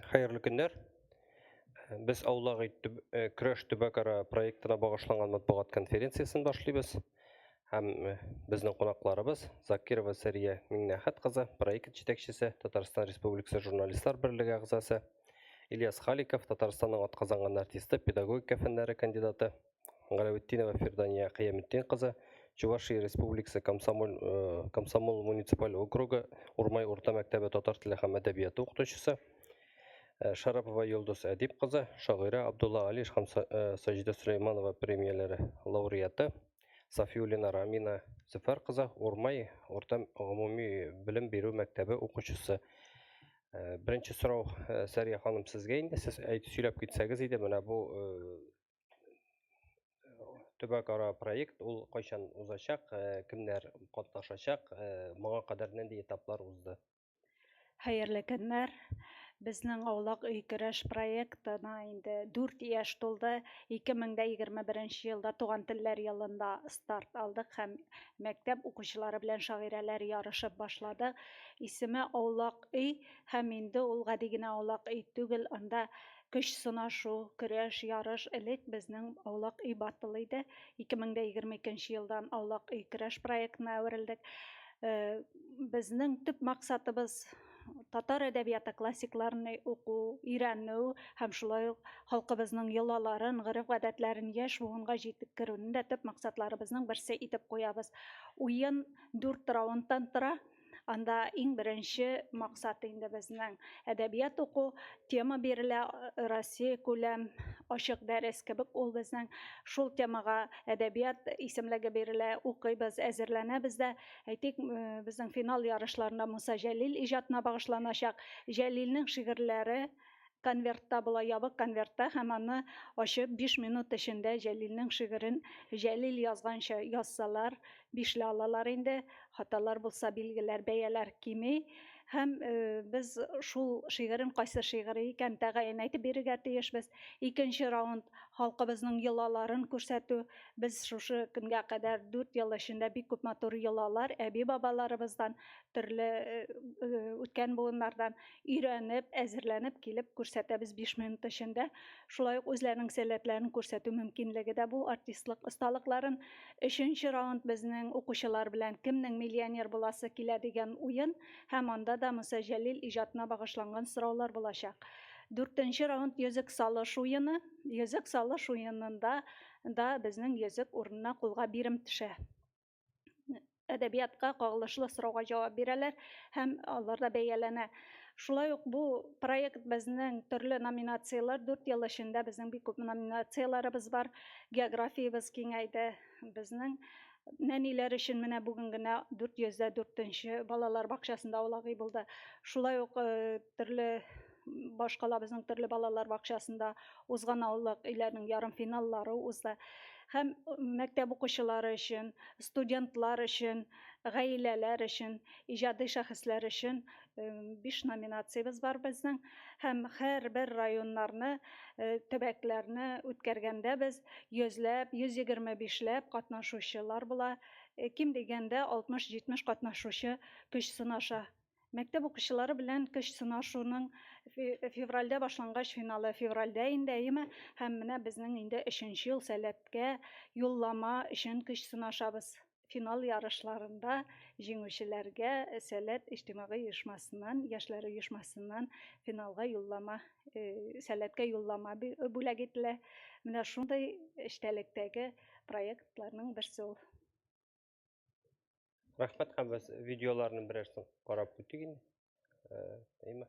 Hayırlı günler. Biz Aulağı Küreş Tübekara proyektine bağışlanan matbuat konferensiyasını başlayız. Hem bizning qonaqlarimiz Zakirova Seriya Mingnahat qizi, proyekt yetakchisi, Tatariston Respublikasi Jurnalistlar birligi a'zosi, İlyas Xalikov, Tataristonning atqazangan artisti, pedagogika fanlari kandidati, G'alavetdinova Firdaniya Qiyometdin qizi, Chuvashiya Respublikasi Komsomol munitsipal okrugi Urmay o'rta maktabi tatar tili ham adabiyoti o'qituvchisi, Sharapova Yulduz Adib qizi, shoira Abdulla Alish ham Sajida Suleymanova premiyalari laureati, Safiyulina Ramina Zafar qizi, Urmay o'rta umumiy bilim beruv maktabi o'quvchisi. Birinchi so'rov Sariya xonim sizga endi siz aytib söylab ketsangiz edi, mana bu Tübekara proyekt ul qachon uzashaq, kimlar qatnashacaq, moga qadar nendey etaplar uzdi? Hayırlı günler. Bizning Aulaq uy kurash proyektına indi 4 yaş toldu. 2021 yılda Tugan Tiller yılında start aldık. Hem mektep okuşuları bilen şagireler yarışıp başladı. İsmi Aulaq uy, hem indi ul gadigine Aulaq uy tügül anda Kış sınaşı, kurash yarış ilik bizning Aulaq uy batılıydı. 2022 yıldan Aulaq uy kurash proyektine öğrildik. Bizning tüp maksatımız Tatar edebiyatı klassiklarini oku, öğrenü, hem şulay halkımızın yılların, gırıf-гадәтләрен яшь буынга җитеп керүне дә төп максатларыбызның берсе итеп куябыз. Уен 4 раундтан тора. Анда иң беренче максаты инде безнең әдәбият оку, тема бирелә Россия күләм ачык дәрес кебек ул безнең шул темага әдәбият исемлеге бирелә, укыйбыз, әзерләнәбез дә. Әйтик, безнең финал ярышларында Муса Җәлил иҗатына багышланачак. Җәлилнең шигырьләре конвертта була, ябык конвертта, һәм аны ачып 5 минут эчендә Җәлилнең шигырен Җәлил язганча язсалар, 5 алалар инде. Хаталар булса билгеләр, бәяләр кими. Һәм без шул шигырен кайсы шигырь икән тәгаен әйтеп бирергә тиешбез. Икенче раунд халкыбызның йолаларын күрсәтү. Без шушы көнгә кадәр 4 ел эчендә бик күп матур йолалар әби бабаларыбыздан, төрле үткән буыннардан өйрәнеп, әзерләнеп килеп күрсәтәбез 5 минут эчендә. Шулай ук үзләренең сәләтләрен күрсәтү мөмкинлеге дә бу, артистлык осталыкларын. 3нче раунд безнең укучылар белән кемнең миллионер буласы килә дигән уен, һәм анда да Муса Җәлил иҗатына багышланган сораулар булачак. 4нче раунд йөзек салыш уены. Йөзек салыш уенында да безнең йөзек урынына кулга бирем төшә. Әдәбиятка кагылышлы сорауга җавап бирәләр һәм алар да бәяләнә. Шулай ук бу проект безнең төрле номинациялар 4 ел эчендә безнең бик күп номинацияларыбыз бар. Географиябыз киңәйде. Безнең нәниләр өчен менә бүген генә 404нче балалар бакчасында улагый булды. Шулай ук төрле башкала безнең төрле балалар бакчасында узган аулак өйләрнең ярым финаллары узды. Һәм мәктәп укучылары өчен, студентлар өчен, гаиләләр өчен, иҗади шәхесләр өчен 5 номинациябыз бар безнең. Һәм һәрбер районнарны, төбәкләрне үткәргәндә без 100ләп, 125ләп катнашучылар була. Ким дигәндә 60-70 катнашучы көч сынаша. Мәктәп укучылары белән көч сынашуның февральдә башлангач, финалы февральдә инде, һәм менә безнең инде 3нче ел сәләткә юллама өчен көч сынашабыз. Финал ярышларында җиңүчеләргә Сәләт иҗтимагый оешмасыннан, яшьләр оешмасыннан финалга юллама, сәләткә юллама бүләк ителә. Менә шундый эчтәлектәге проектларның берсе ул. Рәхмәт, һәм без видеоларны берәрсен карап үтик инде. Әйме.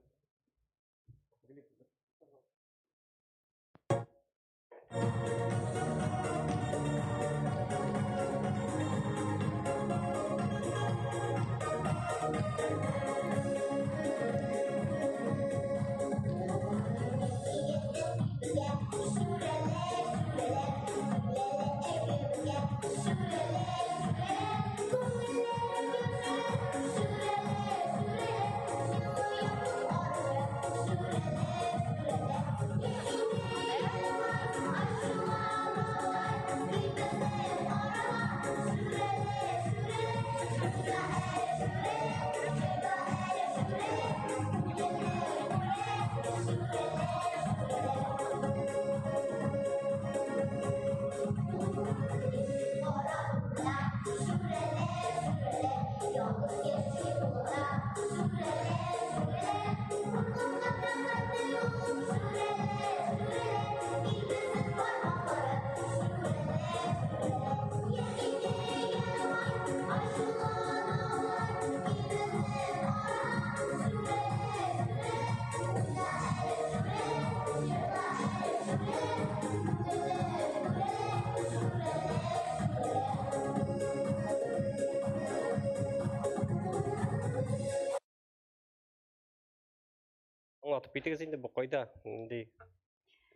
атып китегез инде бу кайда? Инде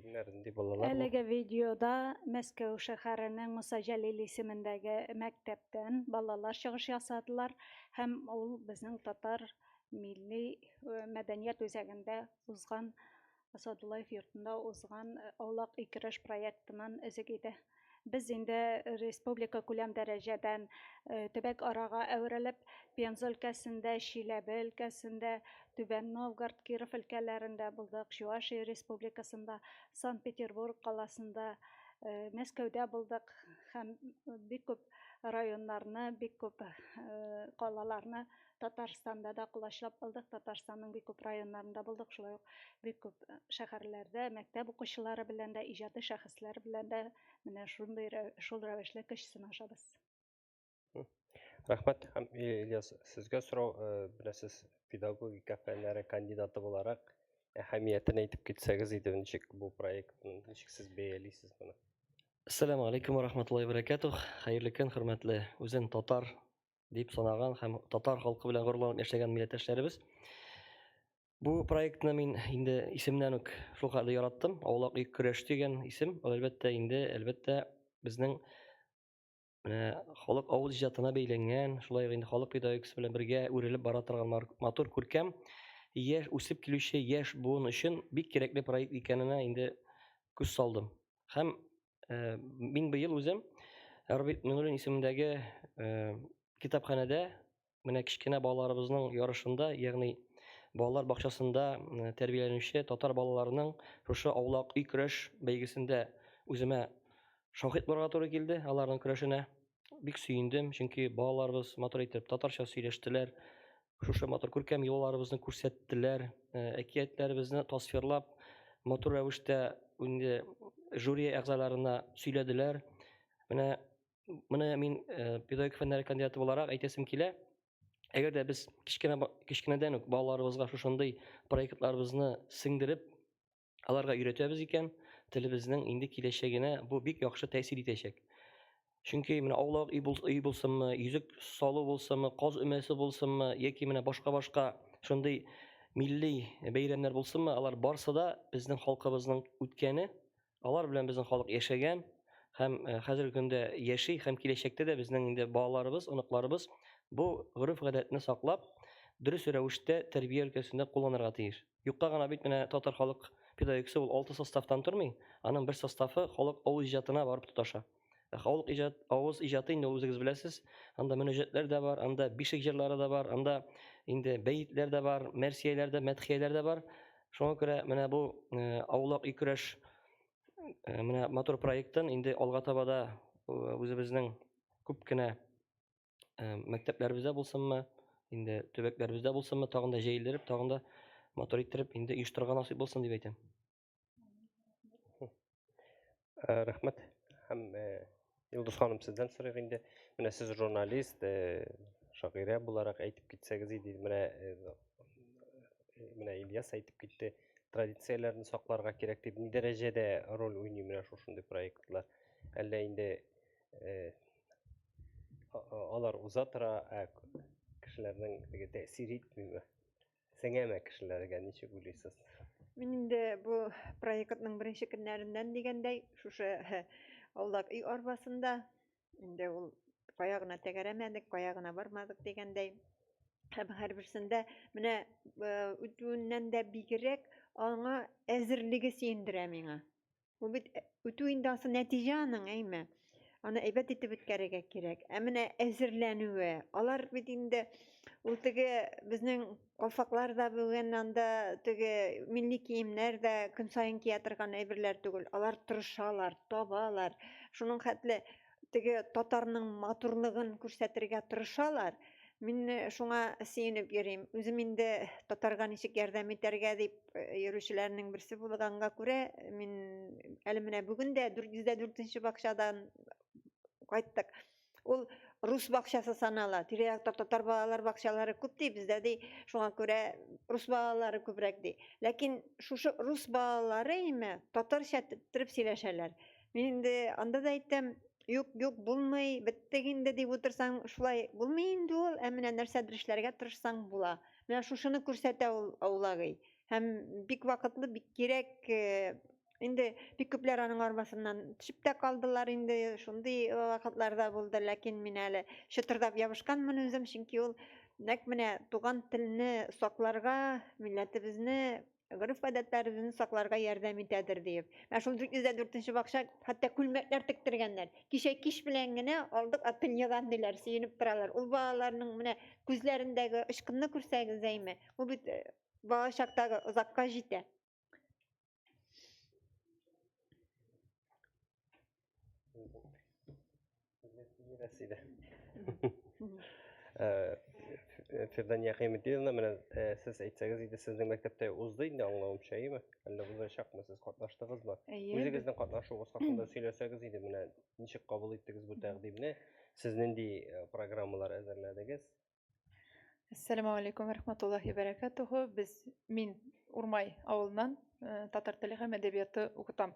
Нерде балалар бу? Әлеге видеода Мәскәү шәһәренең Муса Җәлил исемендәге мәктәптән балалар чыгыш ясадылар һәм ул безнең татар милли мәдәният үзәгендә узган Асадуллаев йортында узган аулак икереш проектыннан өзек иде. Без инде республика күләм дәрәҗәдән төбәк арага әверелеп, Пенза өлкәсендә, Чиләбе өлкәсендә, Түбән Новгород, Киров өлкәләрендә булдык, Чувашия республикасында, Санкт-Петербург каласында, Мәскәүдә булдык һәм бик күп районнарны, бик күп калаларны Татарстанда да кулачлап алдык. Татарстанның бик күп районнарында булдык, шулай ук бик күп шәһәрләрдә мәктәп укучылары белән дә, иҗади шәхесләр белән дә менә шул рәвешле көч сынашабыз. Рәхмәт. Һәм Ильяс, сезгә сорау, беләсез, педагогика фәннәре кандидаты буларак әһәмиятен әйтеп китсәгез иде, ничек бу проектны, ничек сез бәялисез моны? Ассаламу алейкум ва рахматуллаһи ва баракатух. Хәерле көн, хөрмәтле үзен татар дип санаган һәм татар халкы белән горурланып яшәгән милләттәшләребез. Бу проектны мин инде исемнән үк шул хәтле яраттым. Аулак ик көрәш дигән исем. Ул әлбәттә безнең халык авыз иҗатына бәйләнгән, шулай ук инде халык педагогикасы белән бергә үрелеп бара торган матур күркәм яшь үсеп килүче яшь буын өчен бик кирәкле проект икәненә инде күз салдым. Һәм мин быел үзем Рабит Миңнуллин исемендәге китапханәдә менә кичкенә балаларыбызның ярышында, ягъни балалар бакчасында тәрбияләнүче татар балаларының шушы аулак үй көрәш бәйгесендә үземә шаһит булырга туры килде, аларның көрәшенә. Бик сөендем, чөнки балаларыбыз матур итеп татарча сөйләштеләр. Шушы матур күркәм юлларыбызны күрсәттеләр, әкиятләребезне тасвирлап, матур рәвештә инде жюри әгъзаларына сөйләделәр. Менә мин педагогика фәннәре кандидаты буларак әйтәсем килә. Әгәр дә без кичкенәдән үк балаларыбызга шушындый проектларыбызны сеңдереп, аларга өйрәтәбез икән, телебезнең инде киләчәгенә бу бик яхшы тәэсир итәчәк. Чөнки менә аулак үй булсынмы, йөзек салу булсынмы, каз өмәсе булсынмы, яки менә башка шундый милли бәйрәмнәр булсынмы, алар барсы да безнең халкыбызның үткәне, алар белән безнең халык яшәгән һәм хәзерге көндә яши һәм киләчәктә дә безнең инде балаларыбыз, оныкларыбыз бу гореф-гадәтне саклап, дөрес рәвештә тәрбия өлкәсендә кулланырга тиеш. Юкка гына бит менә татар халык педагогикасы ул 6 составтан тормый, аның бер составы халык авыз иҗатына барып тоташа. Халык авыз иҗаты инде үзегез беләсез, анда мөнәҗәтләр дә бар, анда бишек җырлары да бар, анда инде бәйетләр дә бар, мәрсияләр дә, мәдхияләр дә бар. Шуңа күрә менә бу аулак үй көрәш менә матур проектын инде алга таба да үзебезнең күп кенә мәктәпләребездә булсынмы, инде төбәкләребездә булсынмы, тагын да җәелдереп, тагын да матур иттереп инде оештырырга насыйп булсын дип әйтәм. Рәхмәт. Һәм Йолдыз ханым, сездән сорыйк инде. Менә сез журналист, шагыйрә буларак әйтеп китсәгез иде, менә Ильяс әйтеп китте, традицияләрне сакларга кирәк дип, ни дәрәҗәдә роль уйный менә шушындый проектлар? Әллә инде алар уза тора, кешеләрнең тәэсир итмиме? Сеңәме кешеләргә, ничек уйлыйсыз? Мин инде бу проектның беренче көннәреннән дигәндәй, шушы аулак үй арбасында инде ул каягына тәгәрәмәдек, каягына бармадык дигәндәй. Һәм һәрберсендә менә үтүеннән дә бигрәк аңа әзерлеге сөендерә миңа. Бу бит үтү инде асы нәтиҗә аның, әйме. Аны әйбәт итеп үткәрергә кирәк. Менә әзерләнүе, алар бит инде ул теге безнең калфаклар да бүген анда теге милли киемнәр дә көн сайын кия торган әйберләр түгел. Алар тырышалар, табалар. Шуның хәтле теге татарның матурлыгын күрсәтергә тырышалар. Мин шуңа сөенеп йөрим. Үзем инде татарга ничек ярдәм итәргә дип йөрүчеләрнең берсе булганга күрә, мин әле менә бүген дә 404-нче бакчадан кайттык. Ул рус бакчасы санала. Тирә-якта татар балалар бакчалары күп ди, бездә ди, шуңа күрә рус балалары күбрәк ди. Ләкин шушы рус балалары име татарча тип сөйләшәләр. Мин инде анда да әйттем, юк, булмый, биттек инде дип утырсаң, шулай булмый инде ул, менә нәрсәдер эшләргә тырышсаң була. Менә шушыны күрсәтә ул аулагый. hem bik vakıtlı bik gerek indi bik köpler anın armasından düşüp de kaldılar indi şunday vakıtlarda buldu lakin min әле şıtırdap yapışkanmın özüm çünkü ol nek mine tugan tilini saklarga milletimizni Gırıf adetlerimizni saklarga yardım itedir deyip. Ben şol 404. bakşa hatta külmekler tiktirgenler. Kişe kiş bilen gene aldık atın yagan diler, siyinip duralar. Ul bağlarının mine gözlerindeki ışkınını kürsəgiz zeyme. Bu bir bağa şaktagı uzakka jite. Neresiyle? Firdaniye Kıymetli'yle mene siz aytsanız idi sizin mektepte uzdı indi anlamam şey mi? Әллә булай шакмы siz катнаштыгыз мы? Үзегезнең катнашуыгыз хакында сөйләсәгез иде менә ничек кабул иттегез бу тәкъдимне? Сез нинди программалар әзерләдегез? Ассаламу алейкум рахматуллахи баракатуху. Мин Урмай авылынан татар теле һәм әдәбияты укытам.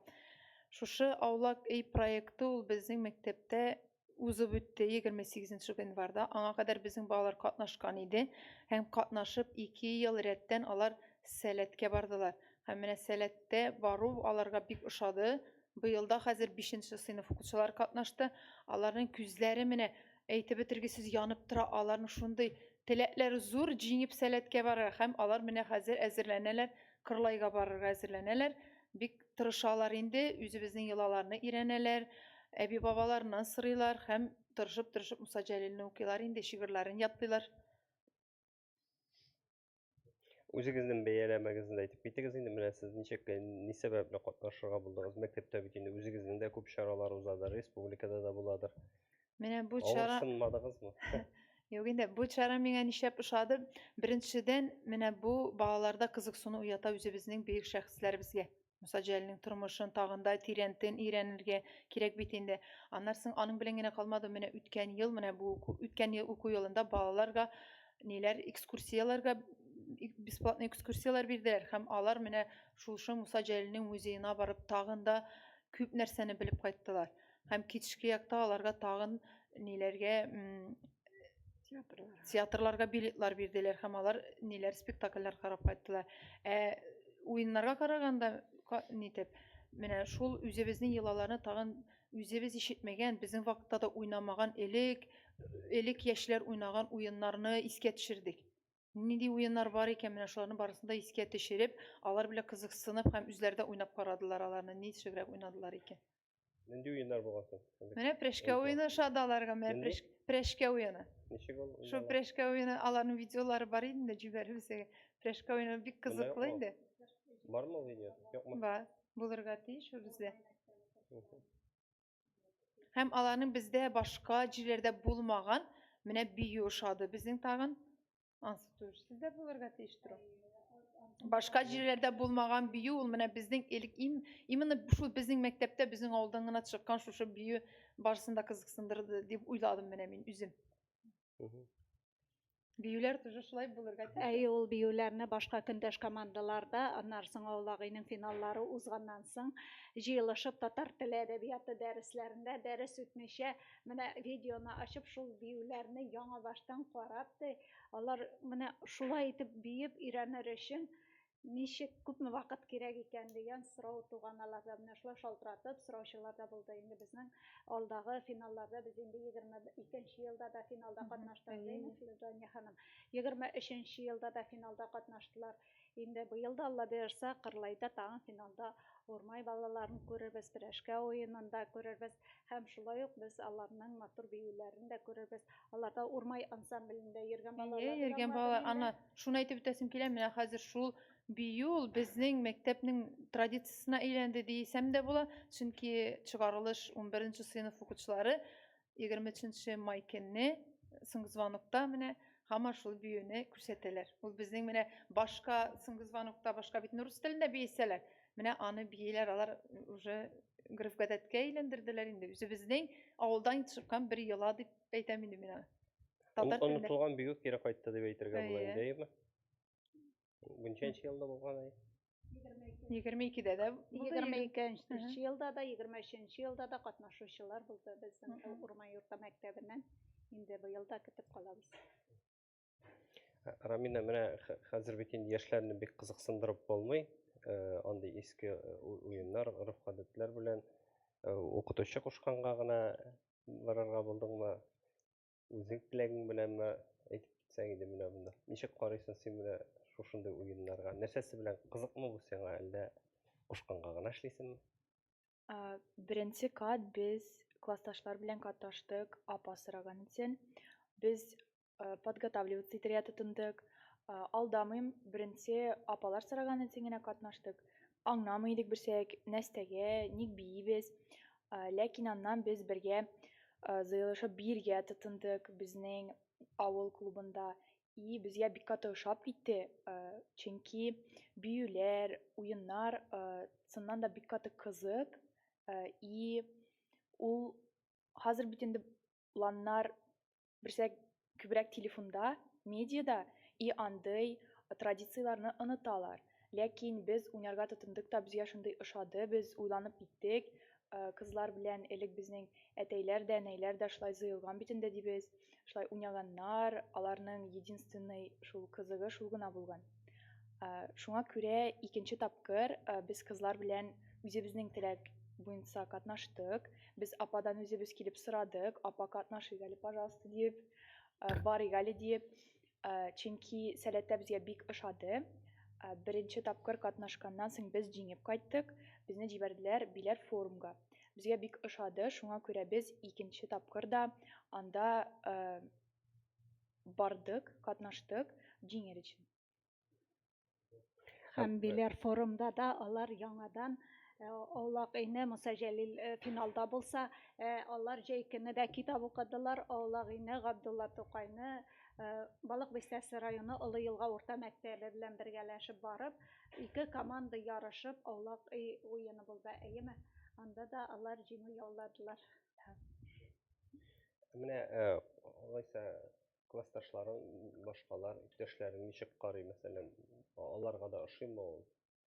Шушы аулак эй проекты ул безнең мәктәптә узып үтте 28 январда. Аңа кадәр безнең балалар катнашкан иде. Һәм катнашып 2 ел рәттән алар сәләткә бардылар. Һәм менә сәләттә бару аларга бик ошады. Быелда хәзер 5нче сыйныф укучылар катнашты. Аларның күзләре менә әйтеп бетергесез янып тора. Аларның шундый теләкләре зур җиңеп сәләткә барырга һәм алар менә хәзер әзерләнәләр, Кырлайга барырга әзерләнәләр. Бик тырышалар инде, үзебезнең йолаларны өйрәнәләр, әби бабаларыннан сырыйлар һәм тырышып Муса Җәлилне укыйлар инде, шигырьләрен ятлыйлар. Үзегезнең бәяләмәгезне әйтеп китегез инде менә сез ничек ни сәбәпле катнашырга булдыгыз? Мәктәптә бит инде үзегезнең дә күп чаралар узадыр, республикада да буладыр. Менә бу чара Алышынмадыгызмы? Юк инде, бу чара миңа нишләп ошады? Беренчедән, менә бу балаларда кызыксыну уята үзебезнең бөек шәхесләребезгә. Муса Җәлилнең тормышын тагында тирәнтен өйрәнергә кирәк бит инде. Аннан соң аның белән генә калмады. Менә үткән ел, менә бу үткән ел уку елында балаларга ниләр экскурсияларга бесплатный экскурсиялар бирделәр һәм алар менә шушы Муса Җәлилнең музеена барып тагында күп нәрсәне белеп кайттылар. Һәм кичке якта аларга тагын ниләргә театрларга билетлар бирделәр һәм алар ниләр спектакльләр карап кайттылар. Уеннарга караганда нитеп менә шул үзебезнең йолаларны тагын үзебез ишетмәгән, безнең вакытта да уйнамаган элек яшьләр уйнаган уеннарны искә төшердек. Нинди уеннар бар икән, менә шуларның барысын да искә төшереп, алар белән кызыксынып һәм үзләре дә уйнап карадылар аларны, ничегрәк уйнадылар икән. Нинди уеннар булган соң? Менә прешкә уены шадаларга, менә прешкә уены. Ничек ул? Шу прешкә уены аларның видеолары бар инде, җибәреп сезгә. Прешкә уены бик кызыклы инде. Бармы ул видео? Юкмы? Бар, булырга тиеш ул бездә. Һәм аларның бездә башка җирләрдә булмаган менә бию ошады. Безнең тагын ансытуш сездә булырга тиеш тора. Башка җирләрдә булмаган бию ул менә безнең именно шул безнең мәктәптә, безнең авылдан гына чыккан шушы бию барсында кызыксындырды дип уйладым менә мин үзем. Биюләр тоже шулай булырга тиеш. Әй ул биюләрне башка көндәш командаларда, аннан соң аулагыйның финаллары узганнан соң җыелышып татар теле әдәбияты дәресләрендә дәрес үтмичә менә видеоны ачып шул биюләрне яңа баштан карап, алар менә шулай итеп биеп өйрәнер өчен ничек күпме вакыт кирәк икән дигән сорау туган аларда. Менә шулай шалтыратып сораучылар да булды инде безнең алдагы финалларда. Без инде 22нче елда да финалда катнаштык инде Фирдания ханым. 23нче елда да финалда катнаштылар. Инде быел да Алла бирсә Кырлайда тагын финалда Урмай балаларын күрербез, прешкә уенында күрербез һәм шулай ук без аларның матур биюләрен дә күрербез. Аларда Урмай ансамблендә йөргән балалар. Йөргән балалар. Ана шуны әйтеп үтәсем килә, менә хәзер шул бию ул безнең мәктәпнең традициясенә әйләнде дисәм дә була. Чөнки чыгарылыш 11нче сыйныф укучылары 23 май көнне соңгы звонокта менә һәм шул биюне күрсәтәләр. Ул безнең менә башка соңгы звонокта башка бит рус телендә биесәләр. Менә аны биеләр, алар уже гриф-гадәткә әйләндерделәр инде. Үзебезнең авылдан чыккан бер йола дип әйтәм инде мин аны. Татар телендә. Онытылган бию кире кайтты дип әйтергә була инде, әйеме? Ничәнче елда булган ай? 22дә дә булды. 22нче елда да, 23нче елда да катнашучылар булды безнең Урмай йорты мәктәбеннән. Инде быел да көтеп калабыз. Рамина, менә хәзер бит инде яшьләрне бик кызыксындырып булмый. Андый иске уеннар, гореф-гадәтләр белән укытучы кушканга гына барырга булдыңмы? Үзең теләгең беләнме? Әйтеп китсәң иде менә монда. Ничек карыйсың син менә шушындый уеннарга? Нәрсәсе белән кызыкмы бу сиңа, әллә кушканга гына эшлисеңме? Беренче кат без классташлар белән катнаштык, апа сораган өчен. Без подготавливаться итәргә тотындык. Алдамыйм, беренче апалар сораган өчен генә катнаштык. Аңламый идек берсәк, нәрсәгә, ник биебез. Ләкин аннан без бергә зыелышып биергә тотындык безнең авыл клубында. И безгә бик каты ошап китте, чөнки биюләр, уеннар чыннан да бик каты кызык. И ул хәзер бит инде планнар берсәк күбрәк телефонда, медиада, и андый традицияларны оныталар. Ләкин без уйнарга тотындык та безгә шундый ошады, без уйланып киттек. Кызлар белән элек безнең әтәйләр дә, әнәйләр дә шулай зыелган бит инде дибез. Шулай уйнаганнар, аларның единственный шул кызыгы шул гына булган. Шуңа күрә икенче тапкыр без кызлар белән үзебезнең теләк буенча катнаштык. Без ападан үзебез килеп сорадык, апа катнашыйк әле, пожалуйста, дип, барыйк әле дип, чөнки сәләттә безгә бик ошады. Беренче тапкыр катнашканнан соң без җиңеп кайттык. Безне җибәрделәр Биләр форумга. Безгә бик ошады, шуңа күрә без икенче тапкыр да анда бардык, катнаштык җиңер өчен. Һәм Биләр форумда да алар яңадан Аулак Ине Муса Җәлил финалда булса, алар җәй көне дә китап укыдылар. Аулак Ине Габдулла Тукайны Балык Бистәсе районы Олы Елга урта мәктәбе белән бергәләшеп барып, ике команда ярышып, Аулак уены булды, әйеме? Анда да алар җиңү яуладылар. Менә алайса классташларың, башкалар, иптәшләрең ничек карый, мәсәлән, аларга да ошыймы ул?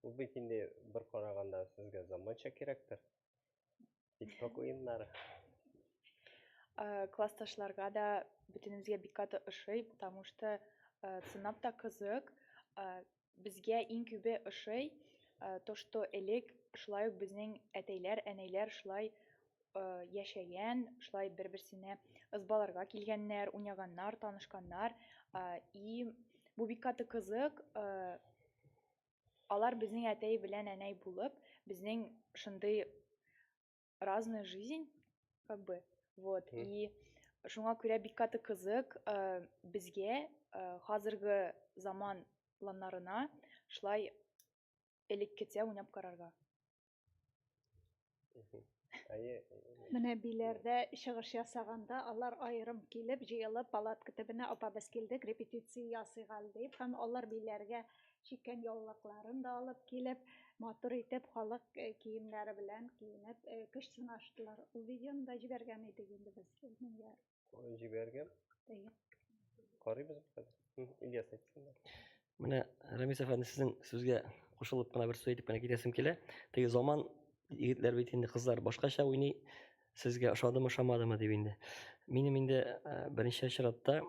Ул бит инде бер караганда сезгә заманча кирәктер. TikTok уеннары. Классташларга да бөтенебезгә бик каты ошый, потому что сынап та кызык. Безгә иң күбе ошый, то, что элек шулай ук безнең әтәйләр, әнәйләр шулай яшәгән, шулай бер-берсенә ызбаларга килгәннәр, уйнаганнар, танышканнар. И бу бик каты кызык. Алар безнең әтәй белән әнәй булып, безнең шундый разная жизнь, как бы. Вот. И шуңа күрә бик каты кызык безгә хәзерге заман планнарына шулай элеккечә уйнап карарга. Менә Биләрдә чыгыш ясаганда алар айрым килеп, җыелып, палатка төбенә апа без килдек, репетиция ясыйга дип, һәм алар Биләргә чиккән яулыкларын да алып килеп, матур итеп халык киемнәре белән киенеп, көч сынаштылар. Ул видеоны да җибәргән идек инде без. Җибәргән. Карыйбыз хәзер. Ильяс әйтсен. Менә Рамис әфәнде, сезнең сүзгә кушылып кына бер сүз әйтеп кенә китәсем килә. Теге заман егетләр бит инде, кызлар башкача уйный, сезгә ошадымы, ошамадымы дип инде. Минем инде беренче чиратта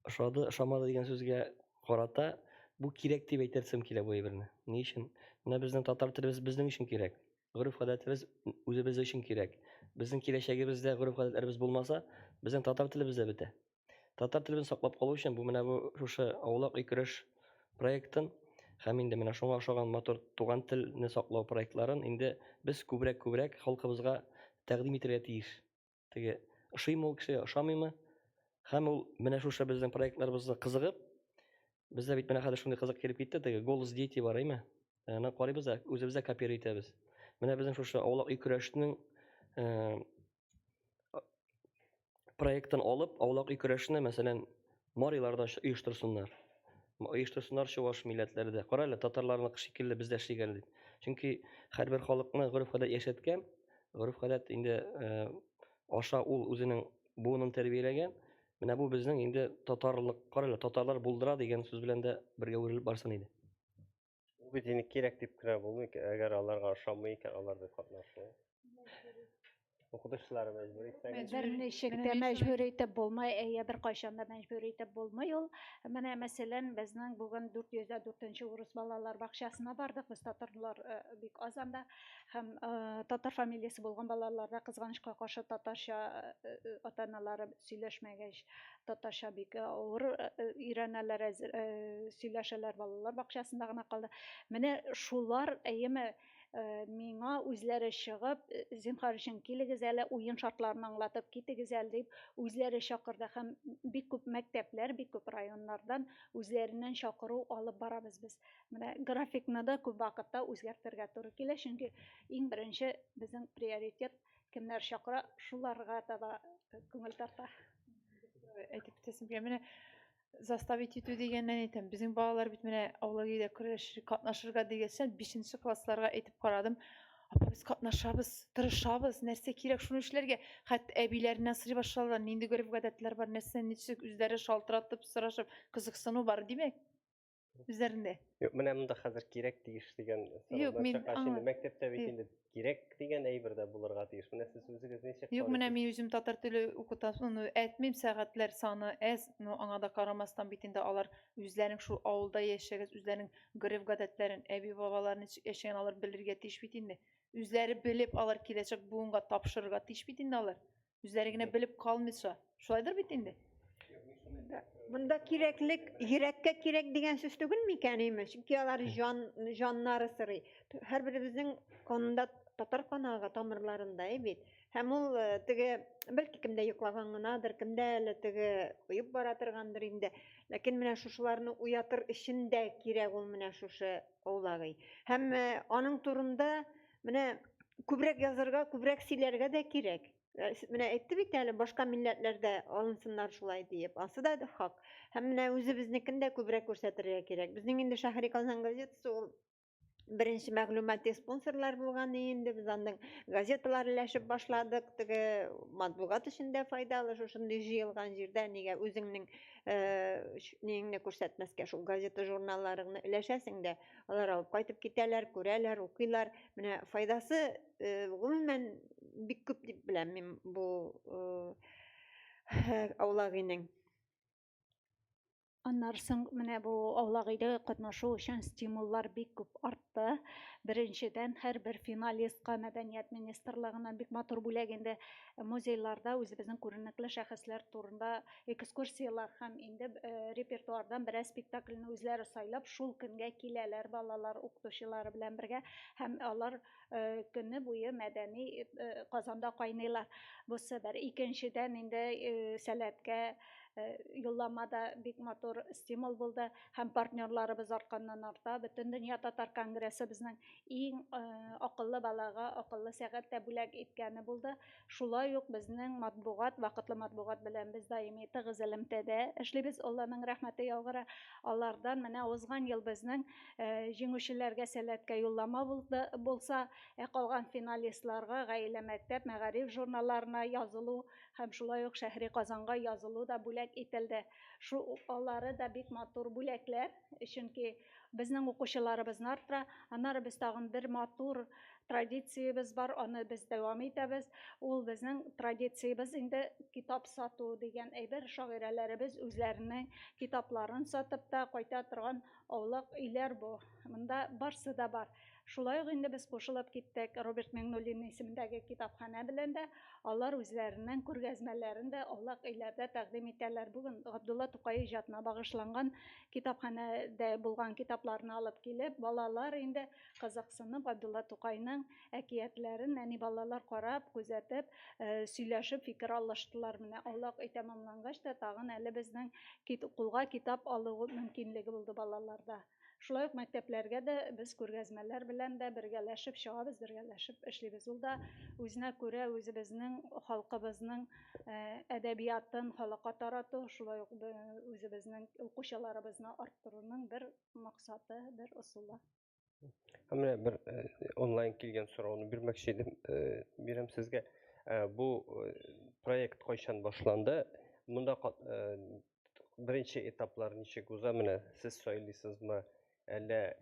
ошады, ошамады дигән сүзгә карата бу кирәк дип әйтәсем килә бу әйберне. Ни өчен? Менә безнең татар телебез безнең өчен кирәк. Гореф-гадәтебез үзебез өчен кирәк. Безнең киләчәгебездә гореф-гадәтләребез булмаса, безнең татар телебез дә бетә. Татар телебезне саклап калу өчен бу менә бу шушы Аулак Икреш проектын һәм инде менә шуңа охшаган матур туган телне саклау проектларын инде без күбрәк халкыбызга тәкъдим итәргә тиеш. Теге ошыймы ул кешегә, ошамыймы? Һәм ул менә шушы безнең проектларыбызга кызыгып, бездә бит менә хәзер шундый кызык килеп китте, теге голос дети бар, әйме? Аны карыйбыз да үзебездә копия итәбез. Менә безнең шушы Аулак Икрешнең проектын алып, Аулак Икрешне, мәсәлән, Мариларда оештырсыннар. Оештырсыннар чуаш милләтләрдә. Кара әле, татарларныкы шикелле бездә эшлик әле дип. Чөнки һәрбер халыкны гореф-гадәт яшәткән, гореф-гадәт инде аша ул үзенең буынын тәрбияләгән. Менә бу безнең инде татарлык, кара әле, татарлар булдыра дигән сүз белән дә бергә үрелеп барсын иде. Ул бит инде кирәк дип кенә булмый, әгәр аларга ошамый икән, алар да катнашмый. Укытучылар мәҗбүр итсәгез. Мәҗбүр. Бер ничек Менә тә мин шуны- мәҗбүр итеп булмай, бер кайчан да мәҗбүр итеп булмый ул. Менә мәсәлән, безнең бүген 404-нче урыс балалар бакчасына бардык. Без татарлар бик аз анда һәм татар фамилиясе булган балаларда кызганычка каршы татарча ата-аналары сөйләшмәгәч, татарча бик авыр өйрәнәләр, сөйләшәләр, балалар бакчасында гына калды. Менә шулар әйеме миңа үзләре чыгып, зинһар өчен килегез әле, уен шартларын аңлатып китегез әле дип, үзләре чакырды һәм бик күп мәктәпләр, бик күп районнардан үзләреннән чакыру алып барабыз без. Менә графикны да күп вакытта үзгәртергә туры килә, чөнки иң беренче безнең приоритет кемнәр чакыра, шуларга таба күңел тарта. Әйтеп бетәсем килә. Менә заставить итү дигәннән әйтәм. Безнең балалар бит менә аулагыйда катнашырга дигәнсән 5нче классларга әйтеп карадым. Апа, без катнашабыз, тырышабыз, нәрсә кирәк шуны эшләргә. Хәтта әбиләреннән сорый башладылар, нинди гореф-гадәтләр бар, нәрсә ничек үзләре шалтыратып, сорашып, кызыксыну бар димәк. Үзләрендә. Юк, менә монда хәзер кирәк тиеш дигән Юк, мин- инде мәктәптә бит юк. инде кирәк дигән әйбер дә булырга тиеш. Менә сез үзегез ничек Юк, карыйсыз? менә мин үзем татар теле укытасым, әйтмим, сәгатьләр саны әз, но аңа да карамастан бит инде алар үзләренең шул авылда яшәгән, үзләренең гореф-гадәтләрен, әби-бабаларын яшәгән алар белергә тиеш бит инде. Үзләре белеп алар киләчәк буынга тапшырырга тиеш бит инде алар. Үзләре генә белеп калмыйча. Шулайдыр бит инде. Монда кирәклек, йөрәккә кирәк дигән сүз түгел микән имеш? Чөнки алар җаннары сырый. Һәрберебезнең канында, татар канагы тамырларында бит. Һәм ул теге бәлки кемдә йоклаган гынадыр, кемдә әле теге уеп бара торгандыр инде. Ләкин менә шушыларны уятыр өчен дә кирәк ул менә шушы аулагый. Һәм аның турында менә күбрәк язарга, күбрәк сөйләргә дә кирәк. Менә әйтте бит әле башка милләтләрдә алынсыннар шулай диеп. Асы да хак. Һәм менә үзебезнекен дә күбрәк күрсәтергә кирәк. Безнең инде Шәһри Казан газетасы ул беренче мәгълүмати спонсорлар булган инде. Без андый газеталар өләшеп башладык. Теге матбугат өчен дә файдалы шушындый җыелган җирдә нигә үзеңнең неңне күрсәтмәскә шул газета журналларыңны өләшәсең дә. Алар алып кайтып китәләр, күрәләр, укыйлар. Менә файдасы гомумән бик күп дип беләм мин бу аулагыйның. Аннан соң менә бу аулагыйда катнашу өчен стимуллар бик күп артты. Беренчедән һәрбер финалистка мәдәният министрлыгыннан бик матур бүләк инде музейларда үзебезнең күренекле шәхесләр турында экскурсиялар һәм инде репертуардан берәр спектакльне үзләре сайлап шул көнгә киләләр балалар укытучылары белән бергә һәм алар көне буе мәдәни Казанда кайныйлар. Бу сәбәр. Икенчедән инде сәләткә юлламада бик матур стимул булды һәм партнерларыбыз артканнан арта. Бөтен дөнья татар конгрессы безнең иң акыллы балага акыллы сәгать тә бүләк иткәне булды. Шулай ук безнең матбугат, вакытлы матбугат белән без даими тыгыз элемтәдә эшлибез. Алланың рәхмәте яугыра. Алардан менә узган ел безнең җиңүчеләргә сәләткә юллама булса, калган финалистларга гаилә мәктәп, мәгариф журналларына язылу һәм шулай ук Шәһри Казанга язылу да бүләк ителде. Шу алары да бик матур бүләкләр, чөнки безнең укучыларыбызны арттыра. Аннары без тагын бер матур традициябыз бар, аны без дәвам итәбез. Ул безнең традициябыз инде китап сату дигән әйбер. Шагыйрәләребез үзләренең китапларын сатып та кайта торган аулак өйләр бу. Монда барсы да бар. Шулай ук инде без кушылып киттек Роберт Миңнуллин исемендәге китапханә белән дә. Алар үзләренең күргәзмәләрен дә аулак өйләрдә тәкъдим итәләр. Бүген Габдулла Тукай иҗатына багышланган китапханәдә булган китапларны алып килеп, балалар инде кызыксынып Габдулла Тукайның әкиятләрен әни балалар карап, күзәтеп, сөйләшеп, фикер алыштылар. Менә аулак өй тәмамлангач та тагын әле безнең кулга китап алу мөмкинлеге булды балаларда. Шулай ук мәктәпләргә дә без күргәзмәләр белән дә бергәләшеп чыгабыз, бергәләшеп эшлибез. Ул да үзенә күрә үзебезнең халкыбызның әдәбиятын халыкка тарату, шулай ук үзебезнең укучыларыбызны арттыруның бер максаты, бер ысулы. Менә бер онлайн килгән сорауны бирмәкче идем. Бирәм сезгә. Бу проект кайчан башланды? Монда беренче этаплар ничек уза? Менә сез сайлыйсызмы? Әллә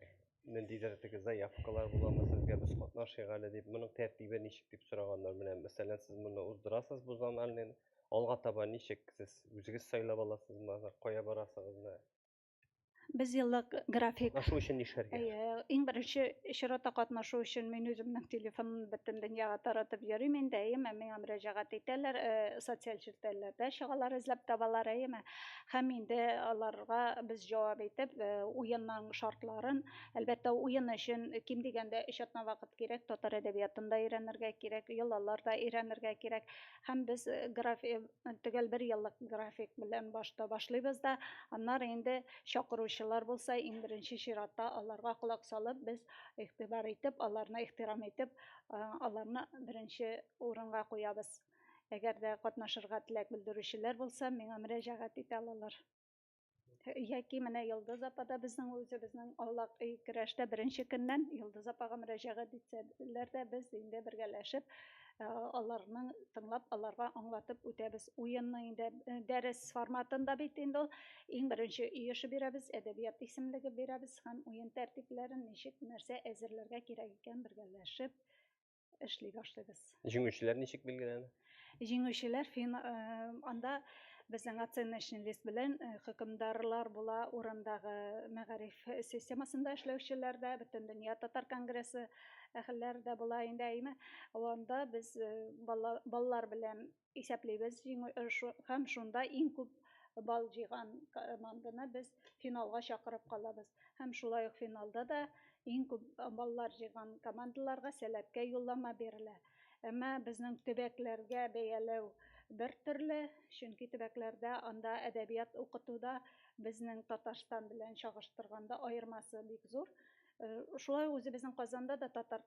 ниндидер теге заявкалар буламы сезгә? Без катнашыйк әле дип, моның тәртибе ничек дип сораганнар менә. Мәсәлән, сез моны уздырасыз бу заманны, алга таба ничек сез үзегез сайлап аласызмы, кая барасыгызмы? Без еллык график. Катнашу өчен нишләргә? Иң беренче чиратта катнашу өчен мин үземнең телефонны бөтен дөньяга таратып йөрим инде, әйеме, миңа мөрәҗәгать итәләр, социаль челтәрләрдә чыгалар, эзләп табалар, әйеме. Һәм инде аларга без җавап итеп, уенның шартларын, әлбәттә уен өчен ким дигәндә 3 атна вакыт кирәк, татар әдәбиятында өйрәнергә кирәк, йолаларда өйрәнергә кирәк. Һәм без график төгәл 1 еллык график белән башта башлыйбыз да, аннары инде чакыручылар булса, иң беренче чиратта аларга колак салып, без игътибар итеп, аларны ихтирам итеп, аларны беренче урынга куябыз. Әгәр дә катнашырга теләк белдерүчеләр булса, миңа мөрәҗәгать итә алалар. Яки менә Йолдыз апа да безнең үзебезнең аулак көрәштә беренче көннән Йолдыз апага мөрәҗәгать итсәләр дә, без инде бергәләшеп, аларның тыңлап, аларга аңлатып үтәбез. Уенны инде дәрес форматында бит инде ул. Иң беренче өйөшө бирәбез, әдәбият исемлеге бирәбез һәм уен тәртипләрен ничек нәрсә әзерләргә кирәк икән бергәләшеп эшли башлыйбыз. Җиңүчеләр ничек билгеләнә? Җиңүчеләр анда безнең оценочный лист белән хөкемдарлар була, урындагы мәгариф системасында эшләүчеләр дә, бөтен дөнья татар конгрессы әһелләр дә була инде, әйме. Анда без баллар белән исәплибез һәм шунда иң күп балл җыйган команданы без финалга чакырып калабыз. Һәм шулай ук финалда да иң күп баллар җыйган командаларга сәләткә юллама бирелә. Әмма безнең төбәкләргә бәяләү бер төрле, чөнки төбәкләрдә анда әдәбият укытуда безнең Татарстан белән чагыштырганда аермасы бик зур. Шулай үзебезнең Казанда да татар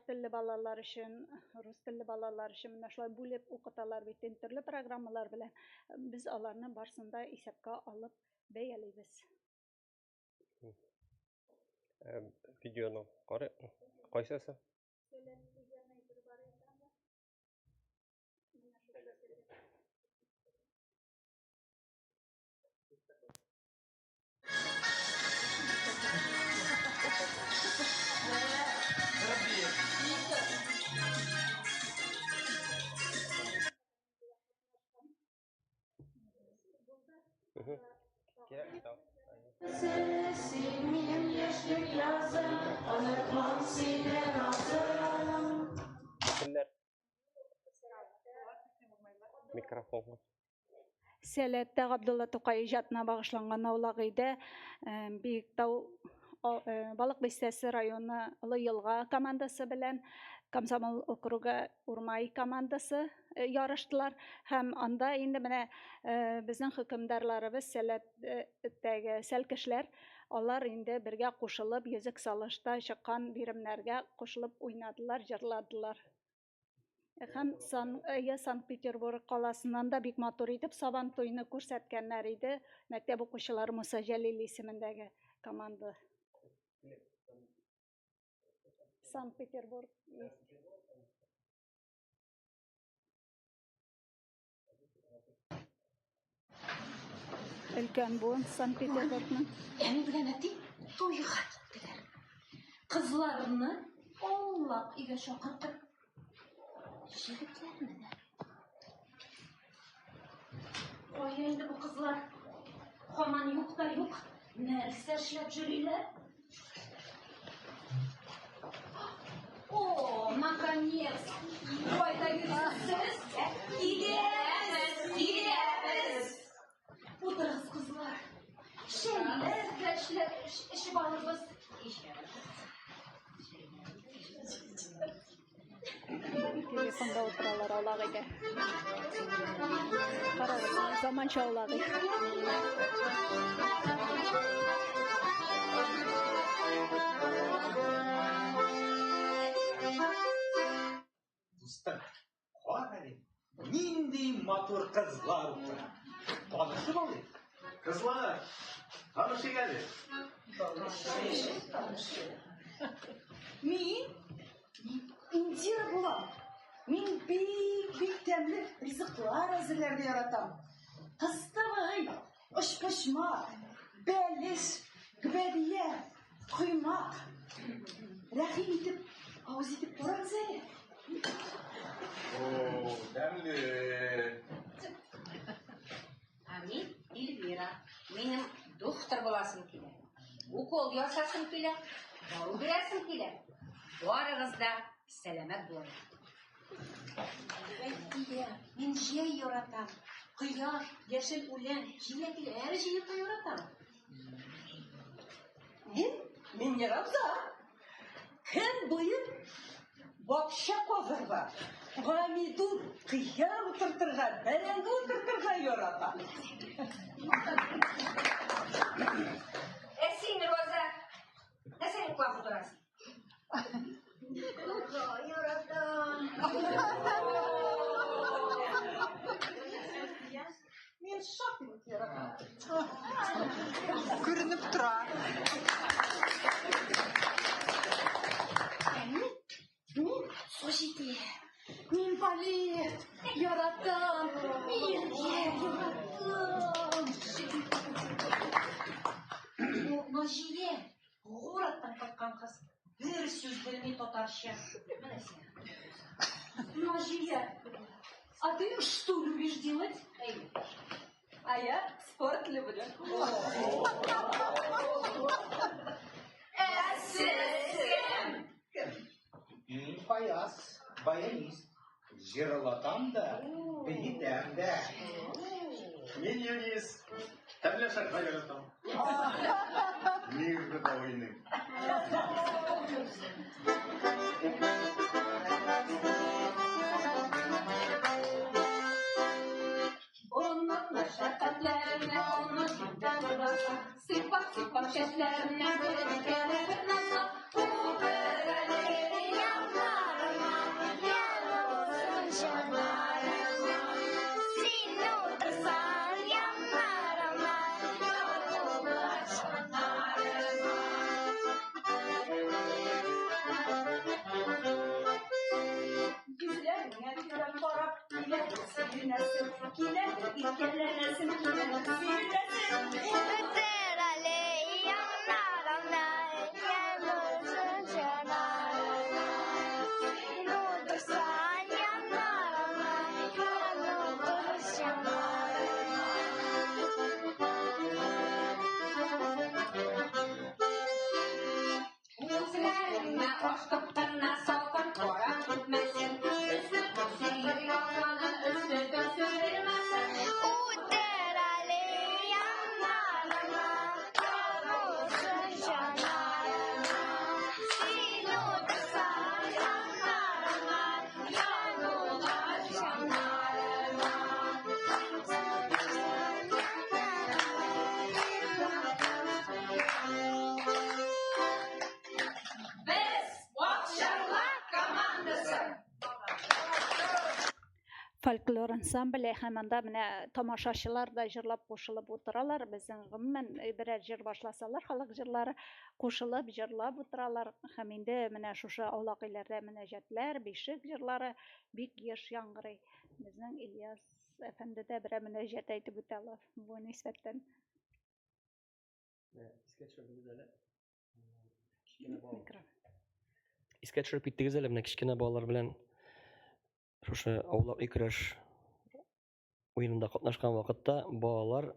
телле балалар өчен, рус телле балалар өчен менә шулай бүлеп укыталар бит төрле программалар белән. Без аларны барсында исәпкә алып бәялибез. Видеоны кара, кайсысы? Микрофон. Сәләттә Габдулла Тукай иҗатына багышланган аулак өйдә Биектау балык бистәсе районы Олы Елга командасы белән Комсомол округы Урмай командасы ярыштылар һәм анда инде менә безнең хөкемдарларыбыз сәләттәге сәлкешләр, алар инде бергә кушылып, йөзек салышта чыккан биремнәргә кушылып уйнадылар, җырладылар. Һәм Санкт-Петербург каласыннан да бик матур итеп Сабан туйны күрсәткәннәр иде. Мәктәп укучылары Муса Җәлил исемендәге команда. Санкт-Петербург. Өлкән буын Санкт-Петербургның. Әни белән әти туйга киттеләр. Кызларны аулак өйгә чакыртып, җегетләрне дә. Кая инде бу кызлар? Һаман юк та юк. Нәрсә эшләп йөриләр? О, наконец! Кайда йөрисез? Киләбез! Утырыгыз, кызлар. Шәйләр дә эшеп алырбыз. Телефонда утыралар аулак өйдә. Карагыз, заманча аулак өй. Дустым, кара, нинди матур кызлар утыра. Танышып алыйк. Кызлар, танышыйк әле. Мин Индира булам. Мин бик тәмле ризыклар әзерләргә яратам. Кыстыбый, ошпошмак, бәлеш, гвәдия, коймак. Рәхим итеп, укол ясасың килә, дару бирәсең килә. Барыгыз да сәламәт булыгыз. Мин җәй яратам. Кояш, яшел үлән, җиләкләр җыярга яратам. Мин яратам. Кем буен бакча казырга, помидор, кыяр утыртырга, бәрәңге утыртырга яратам. Син, Роза, сен куа утырасың? Яратам. Мин шахмат яратам. Күренеп тора. Слушайте, мин балет яратам. Мин яратам. Наҗия, городтан кайткан кыз. Бер сүз белми татарча. Менә син. Наҗия, а ты что любишь делать? А я спорт люблю. Мин Фаяз, баянист. Җырлатам да, бейтәм дә. Мин Юнис, тәмләшәргә яратам. Мирдә дә уйный. Onun şefkatlerine onun şefkatlerine basa. Sıkpak çeşlerine bir nasa. Bu bereli yanlarına, yanılsın şanlarına. Sin otursan yanlarına, yanılır şanlarına. Yüzlerine gülen taraf ile sürünesin, kile ilkelenesin, kile sürünesin. Gözlerine aşkıptırına sakın koran gitmesin. Üstü seyir yalanı üstü götürmesin. Folklor ансамбле һәм анда менә тамашачылар да җырлап кушылып утыралар. Безнең гомумән берәр җыр башласалар, халык җырлары кушылып җырлап утыралар. Һәм инде менә шушы аулак илләрдә мөнәҗәтләр, бишек җырлары бик еш яңгырый. Безнең Ильяс әфәнде дә берәр мөнәҗәт әйтеп үтәләр. Бу нисбәттән Искә төшереп киттегез әле менә кичкенә балалар белән шушы аулак икраш уенында катнашкан вакытта балалар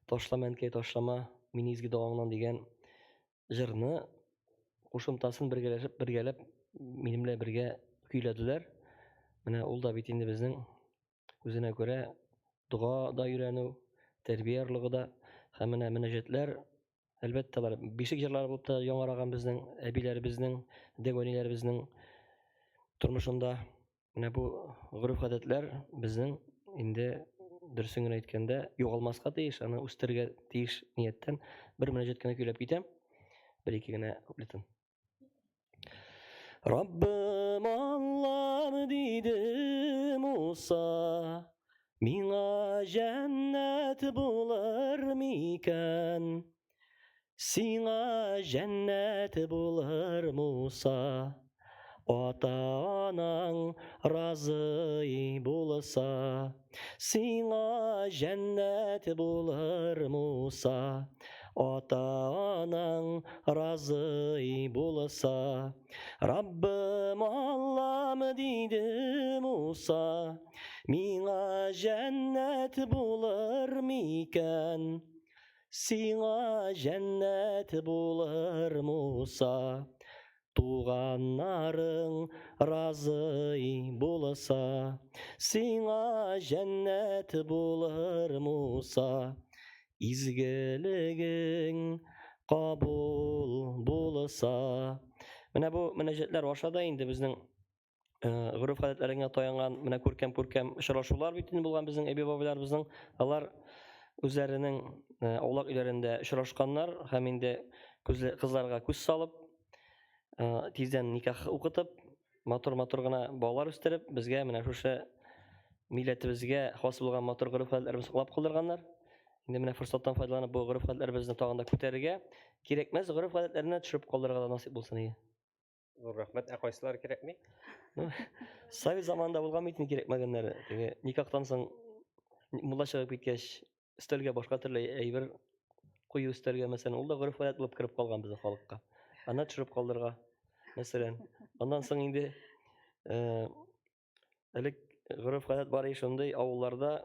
ташлама әнкәй ташлама мине изге дагаңнан дигән җырны кушымтасын бергәләп минем белән бергә көйләделәр. Менә ул да бит инде безнең үзенә күрә дуга да өйрәнү, тәрбия ярлыгы да һәм менә мөнәҗәтләр әлбәттә алар бишек җырлары булып та яңараган безнең әбиләребезнең, дәгъваниләребезнең тормышында. Менә бу гореф-гадәтләр безнең инде дөресен генә әйткәндә югалмаска тиеш, аны үстергә тиеш нияттән бер мөнәҗәт кенә көйләп китәм. Бер-ике генә куплетын. Раббым Аллам диде Муса, миңа җәннәт булыр микән? Сиңа җәннәт булыр Муса, ата-анаң разый булса. Сиңа җәннәт булыр Муса, ата-анаң разый булса. Раббым Аллам диде Муса, миңа җәннәт булыр микән? Сиңа жәннәт булыр Муса, туганнарың разый булса. Сиңа жәннәт булыр Муса, изгелегең кабул булса. Менә бу мөнәҗәтләр ашада инде безнең гореф гадәтләренә таянган менә күркәм очрашулар бит инде булган безнең әби-бабайларыбызның. Алар үзләренең аулак өйләрендә очрашканнар һәм инде кызларга күз салып, тиздән никах укытып, матур гына балалар үстереп, безгә менә шушы милләтебезгә хас булган матур гореф гадәтләребезне саклап калдырганнар. Инде менә форсаттан файдаланып бу гореф гадәтләребезне тагын да күтәрергә, кирәкмәс гореф гадәтләренә төшереп калдырырга да насыйп булсын иде. Зур рәхмәт. Кайсылары кирәкми? Совет заманында булган бит кирәкмәгәннәре. Теге никахтан соң мулла чыгып киткәч, өстәлгә башка төрле әйбер кую өстәлгә мәсәлән, ул да гореф гадәт булып кирип калган безнең халыкка. Аны төшереп калдырырга мәсәлән. Аннан соң инде элек гореф гадәт бар иде шундый авылларда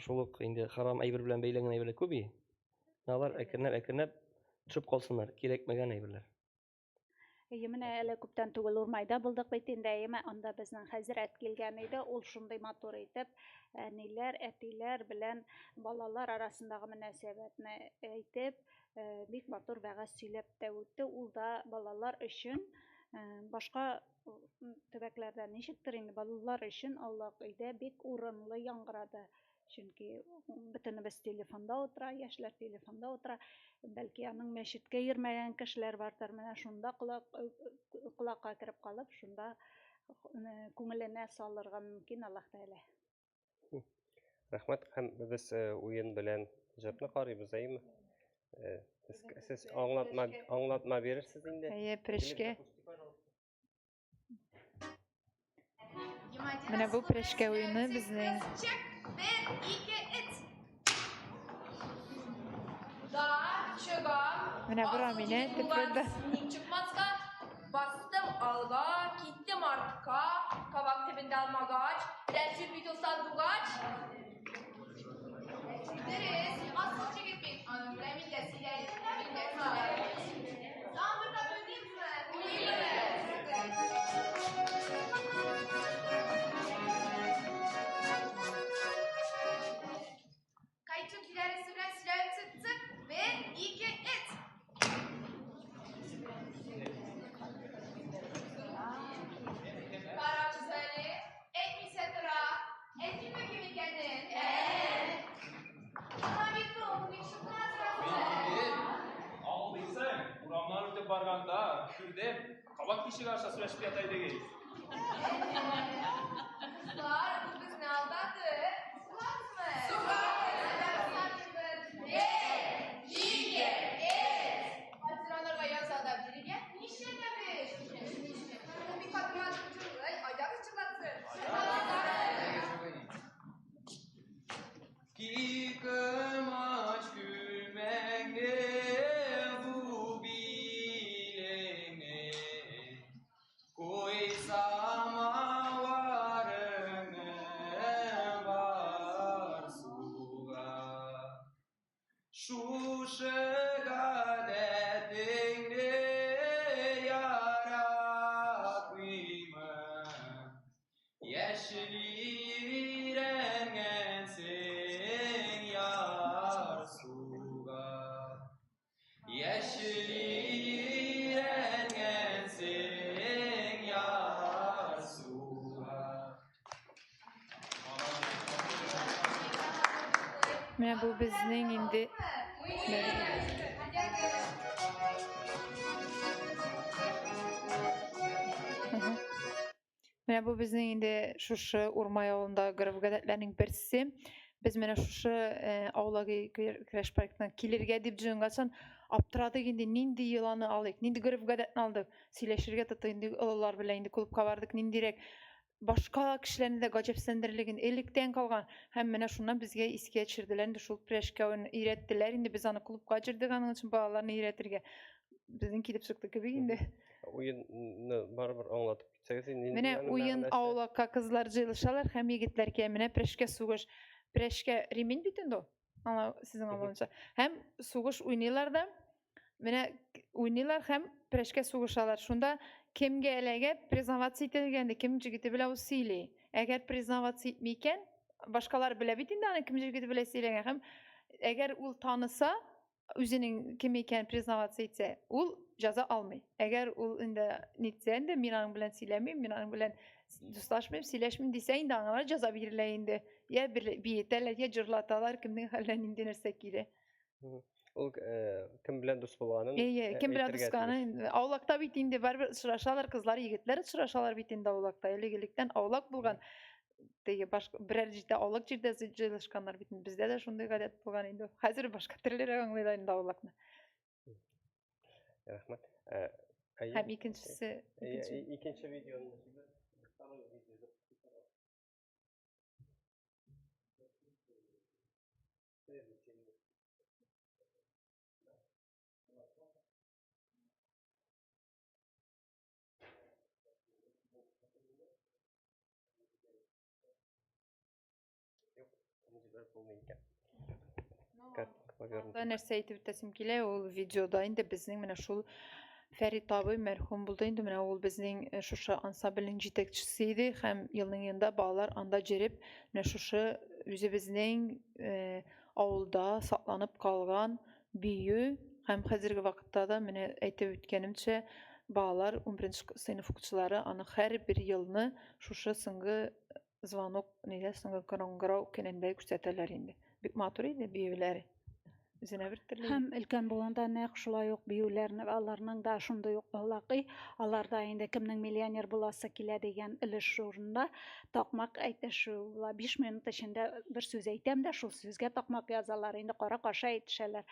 шул ук инде харам әйбер белән бәйләнгән әйберләр күп иде. Алар әкренләп төшеп калсыннар, кирәкмәгән әйберләр. Менә әле күптән түгел Урмайда булдык бит инде, анда безнең хәзрәт килгән иде. Ул шундый матур итеп, әниләр, әтиләр белән балалар арасындагы мөнәсәбәтне әйтеп, бик матур вәгазь сөйләп тә үтте. Ул да балалар өчен башка төбәкләрдә ничектер инде балалар өчен аулак өйдә бик урынлы яңгырады. Чөнки бөтенебез телефонда утыра, яшьләр телефонда утыра. Бәлки аның мәчеткә йөрмәгән кешеләр бардыр, менә шунда колакка кереп калып, шунда күңеленә салырга мөмкин, Аллаһ Тәгалә. Рәхмәт. Һәм без уен белән җырны карыйбыз, әйеме? Сез аңлатма бирерсез инде. Прешкә. Менә бу прешкә уены безнең. Менә бу Рамилә тепрәдә. Çıkmazsa bastım alga, gittim arka, kabak tepinde almagaç, reçil videosan dugaç. Gideriz, asıl çekip anam Remil de silerim, Remil de silerim. Sen burada böleyim mi? Kayıtçı ilerisi biraz silerim tık tık ve 2 3. Barganda, kürdem, kabak kişi karşıya süreç bir yatay değil. Var, bu kız ne aldadı? Sular mı? Sular. Haziranlarga yazada biriga nişanlamış. Bir kadın çıkıyor, ayağı çıklatsın. Ki kımaç gülmekle bu bilene koy samavarını var suga. Şu şegadetinde yaratmayma yeşiliren sen yar suga. Yeşiliren sen yar suga. Менә бу безнең инде Менә бу безнең инде шушы Урмай авылында гореф гадәтләрнең берсе. Без менә шушы аулагы көрәш проектына килергә дип җыенган аптырадык инде нинди йоланы алыйк, нинди гореф гадәтне алдык. Сөйләшергә тотындык инде олылар белән инде клубка бардык, ниндирәк башка кешеләрне дә гаҗәпсендерлеген электән калган һәм менә шуннан безгә искә төшерделәр инде шул прешкә өйрәттеләр инде без аны клубка җырдык аның өчен балаларны өйрәтергә. Безнең килеп чыкты кебек инде. Уенны барыбер аңлатып китсәгез инде. Менә уен аулакка кызлар җыелышалар һәм егетләр килә. Менә прешкә сугыш. Прешкә ремень бит инде. Sizin anlayınca. Hem suğuş oynayırlar da, mene oynayırlar hem preşke suğuşalar. Şunda kim gelege prezentatsiya etilgende kim jigiti bile o sili. Eğer prezentatsiya etmeyken başkalar bile bitin de hani kim jigiti bile silegen hem eğer ul tanısa özünün kim iken prezentatsiya etse ul jaza almay. Eğer ul inde nitsen de minan bilen silemeyim, minan bilen dostlaşmayayım, sileşmeyeyim desen de anlar jaza verileyinde. Ya bir teller ya cırlatalar kimden halen indinersek gide. Ул kim bilen dost bolганын Kim bilen dostkanı avlakta bitinde barber sıraşalar kızlar yigitler sıraşalar bitinde avlakta elegelikten avlak bulgan diye başka birer cidde avlak cidde zıcılışkanlar bitin bizde de şunday gadet bulgan indi. Hazır başka türlere anlayda indi avlakны. Рахмат. Hem ikincisi İkinci videonun da нәрсе әйтеп үтәсем килә, ул видеода инде безнең менә шул Фәрит абый мәрхүм булды инде, менә ул безнең шушы ансамбльнең җитәкчесе иде һәм елның елында балалар анда җөреп, менә шушы үзебезнең авылда сакланып калган бию һәм хәзерге вакытта да менә әйтеп үткәнемчә балалар 11 сыйныф укучылары аны һәрбер елны шушы соңгы звонок, нидә соңгы коңгырау көнендә күрсәтәләр инде. Бик матур иде биюләре. Үзенә бер төрле. Һәм өлкән булганда нәкъ шулай ук биюләрне аларның да шундый ук балакый, аларда инде кемнең миллионер буласы килә дигән өлеш урында такмак әйтешү була. 5 минут эчендә бер сүз әйтәм дә шул сүзгә такмак язалар. Инде кара каша әйтешәләр.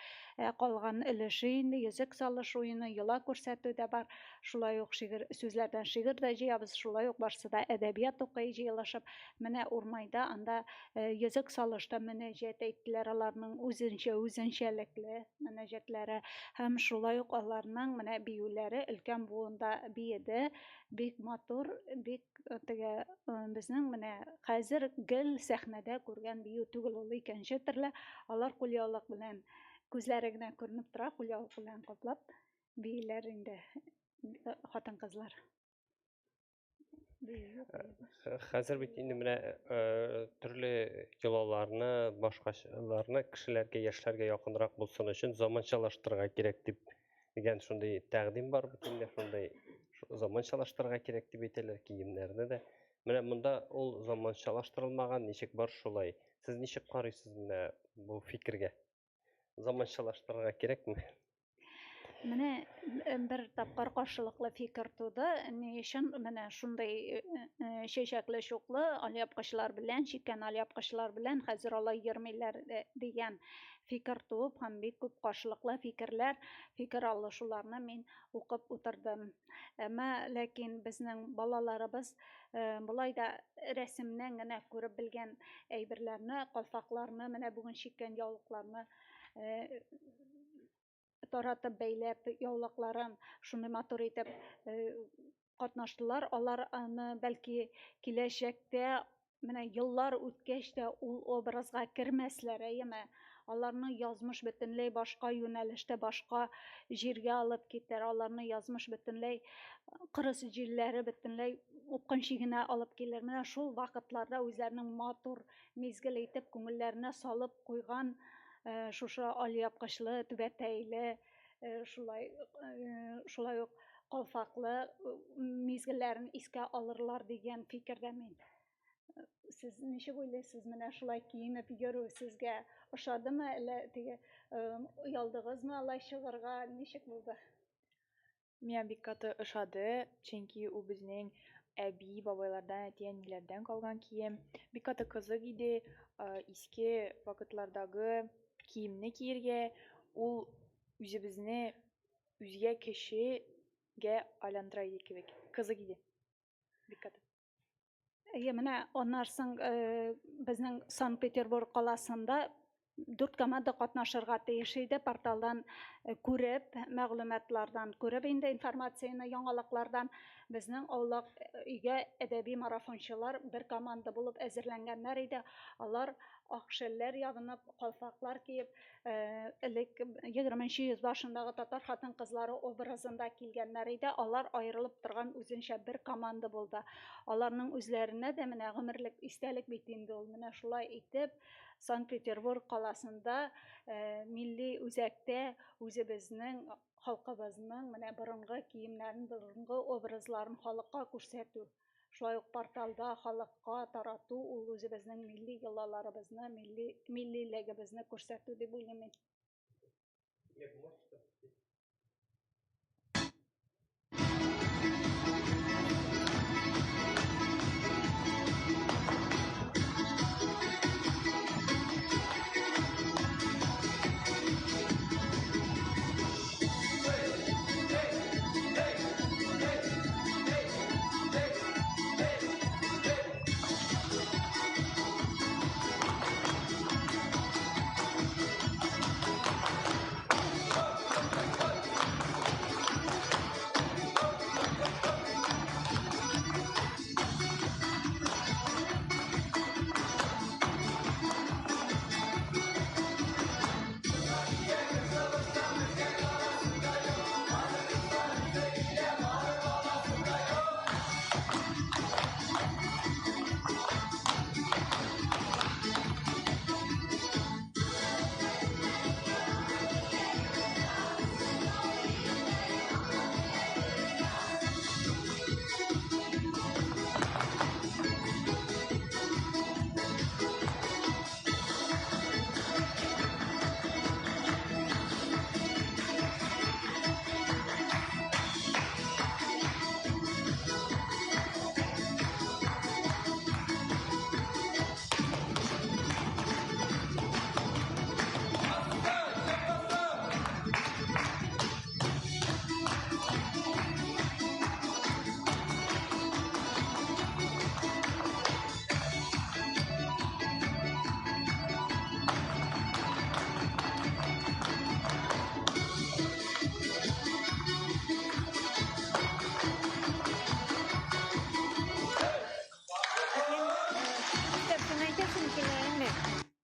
Калган өлеше инде йөзек салыш уены, йола күрсәтү дә бар. Шулай ук шигырь сүзләрдән шигырь дә җыябыз. Шулай ук барсы да әдәбият укый җыелышып, менә урмайда анда йөзек салышта мөнәҗәт әйттеләр аларның үзенчәлекле мөнәҗәтләре һәм шулай ук аларның менә биюләре өлкән буында биеде. Бик матур, бик теге безнең менә хәзер гел сәхнәдә күргән бию түгел, ул икенче төрле. Алар кулъяулык белән күзләре генә күренеп тора, кулъяулык белән каплап биюләр инде хатын-кызлар. Хәзер бит инде менә төрле йолаларны, башкачаларны кешеләргә, яшьләргә якынрак булсын өчен заманчалаштырырга кирәк дип дигән шундый тәкъдим бар бит инде, шундый заманчалаштырырга кирәк дип әйтәләр киемнәрне дә. Менә монда ул заманчалаштырылмаган ничек бар шулай? Сез ничек карыйсыз менә бу фикергә? Заманчалаштырырга кирәкме? Менә бер тапкыр каршылыклы фикер туды. Ни өчен менә шундый чәчәкле чуклы алъяпкычлар белән, чиккән алъяпкычлар белән хәзер алай йөрмиләр дигән фикер туып, һәм бик күп каршылыклы фикерләр, фикер алышуларны мин укып утырдым. Әмма ләкин безнең балаларыбыз булай да рәсемнән генә күреп белгән әйберләрне, калфакларны, менә бүген чиккән яулыкларны таратып бәйләп яулыкларын шундый матур итеп катнаштылар. Алар аны бәлки киләчәктә менә еллар үткәч тә ул образга кермәсләр, әйеме? Аларны язмыш бөтенләй башка юнәлештә, башка җиргә алып китәр. Аларны язмыш бөтенләй кырыс җилләре бөтенләй упкынчы гына алып килер. Менә шул вакытларда үзләренең матур мизгел итеп күңелләренә салып куйган шушы алъяпкычлы, түбәтәйле, шулай ук калфаклы мизгелләрен искә алырлар дигән фикердә мин. Сез ничек уйлыйсыз, менә шулай киенеп йөрү сезгә ошадымы, әллә теге уялдыгызмы алай чыгарга, ничек булды? Миңа бик каты ошады, чөнки ул безнең әби, бабайлардан, әти-әниләрдән калган кием. Бик каты кызык иде, иске вакытлардагы киемне киергә, ул үзебезне үзгә кешегә айландыра иде кебек. Кызык иде. Бик каты. Менә аннан соң безнең Санкт-Петербург каласында 4 команда катнашырга тиеш иде. Порталдан күреп, мәгълүматлардан күреп инде информацияны яңалыклардан безнең аулак өйгә әдәби марафончылар бер команда булып әзерләнгәннәр иде. Алар ак шәлләр ябынып, калфаклар киеп, элек 20нче йөз башындагы татар хатын-кызлары образында килгәннәр иде. Алар аерылып торган үзенчә бер команда булды. Аларның үзләренә дә менә гомерлек истәлек бит инде ул. Менә шулай итеп, Санкт-Петербург каласында милли үзәктә үзебезнең халкыбызның менә борынгы киемнәрен, борынгы образларын халыкка күрсәтү. Шулай ук порталда халыкка тарату, ул үзебезнең милли йолаларыбызны, миллилегебезне күрсәтү дип уйлыйм мин.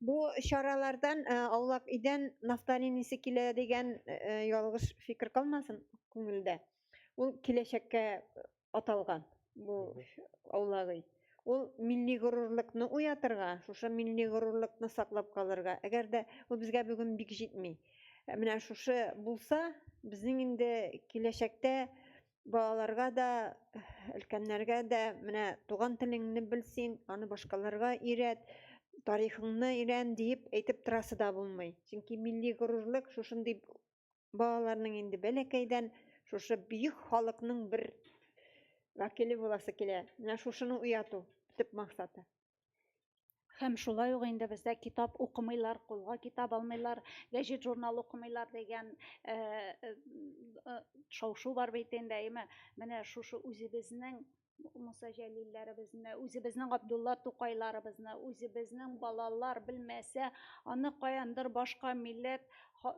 Bu şaralardan Aulak iden naftalinisi kile degen yalgış fikir kalmasın күңелдә. Ул киләчәккә аталган bu Aulagы. Ул milli горурлыкны уятырга, шушы milli горурлыкны саклап калырга. Әгәр дә ул безгә бүген бик җитми. Менә шушы булса, безнең инде киләчәктә балаларга да, өлкәннәргә дә менә туган телеңне белсин, аны башкаларга өйрәт, тарихыңны өйрән дип әйтеп торасы да булмый. Чөнки milli горурлык шушындый балаларның инде бәләкәйдән шушы бөек халыкның бер вәкиле буласы килә. Менә шушыны уяту төп максаты. Һәм шулай ук инде бездә китап укымыйлар, кулга китап алмыйлар, гәҗит журнал укымыйлар дигән шау-шу бар бит инде, әйме? Менә шушы үзебезнең Муса Җәлилләребезне, үзебезнең Габдулла Тукайларыбызны, үзебезнең балалар белмәсә, аны каяндыр башка милләт,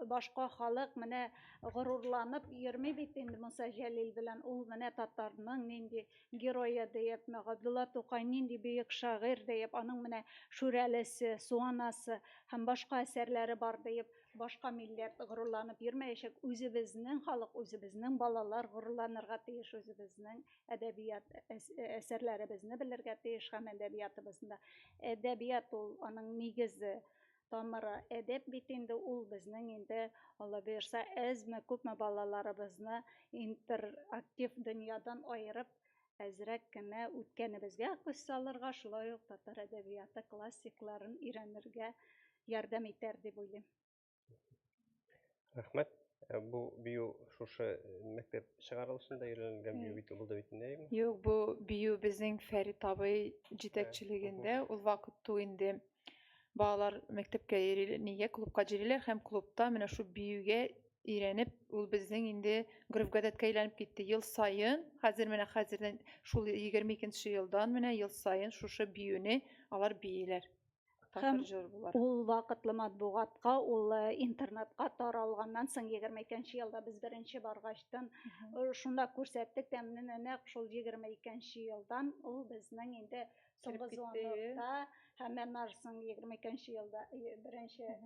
башка халык менә горурланып йөрми бит инде Муса Җәлил белән. Ул менә татарның нинди герое дип, Габдулла Тукай нинди бөек шагыйрь дип, аның менә Шүрәлесе, Суанасы һәм башка әсәрләре бар дип, башка милләт горурланып йөрмәячәк. Үзебезнең халык, үзебезнең балалар горурланырга тиеш, үзебезнең әдәбият әсәрләребезне белергә тиеш һәм әдәбиятыбызда. Әдәбият ул аның нигезе, тамыры. Әдәп бит инде ул безнең инде Алла бирсә әзме күпме балаларыбызны интерактив дөньядан аерып, әзрәк кенә үткәнебезгә күз салырга, шулай ук татар әдәбияты классикларын өйрәнергә ярдәм итәр дип уйлыйм. Рәхмәт. Бу бию шушы мәктәп чыгарылышында өйрәнелгән бию бит булды бит инде. Юк, бу бию безнең Фәрит абый җитәкчелегендә ул вакытта инде балалар мәктәпкә нигә клубка җириләр һәм клубта менә шу биюгә өйрәнеп, ул безнең инде гореф-гадәткә әйләнеп китте. Ел сайын, хәзердән шул 22нче елдан менә ел сайын шушы биюне алар биеләр. татар җыр булар. Ул вакытлы матбугатка, ул интернетка таралганнан соң 22нче елда без беренче баргачтан шунда күрсәттек тә менә нәкъ шул 22нче елдан ул безнең инде соңгы Кирпикте. звонокта һәм аннан соң 22нче елда беренче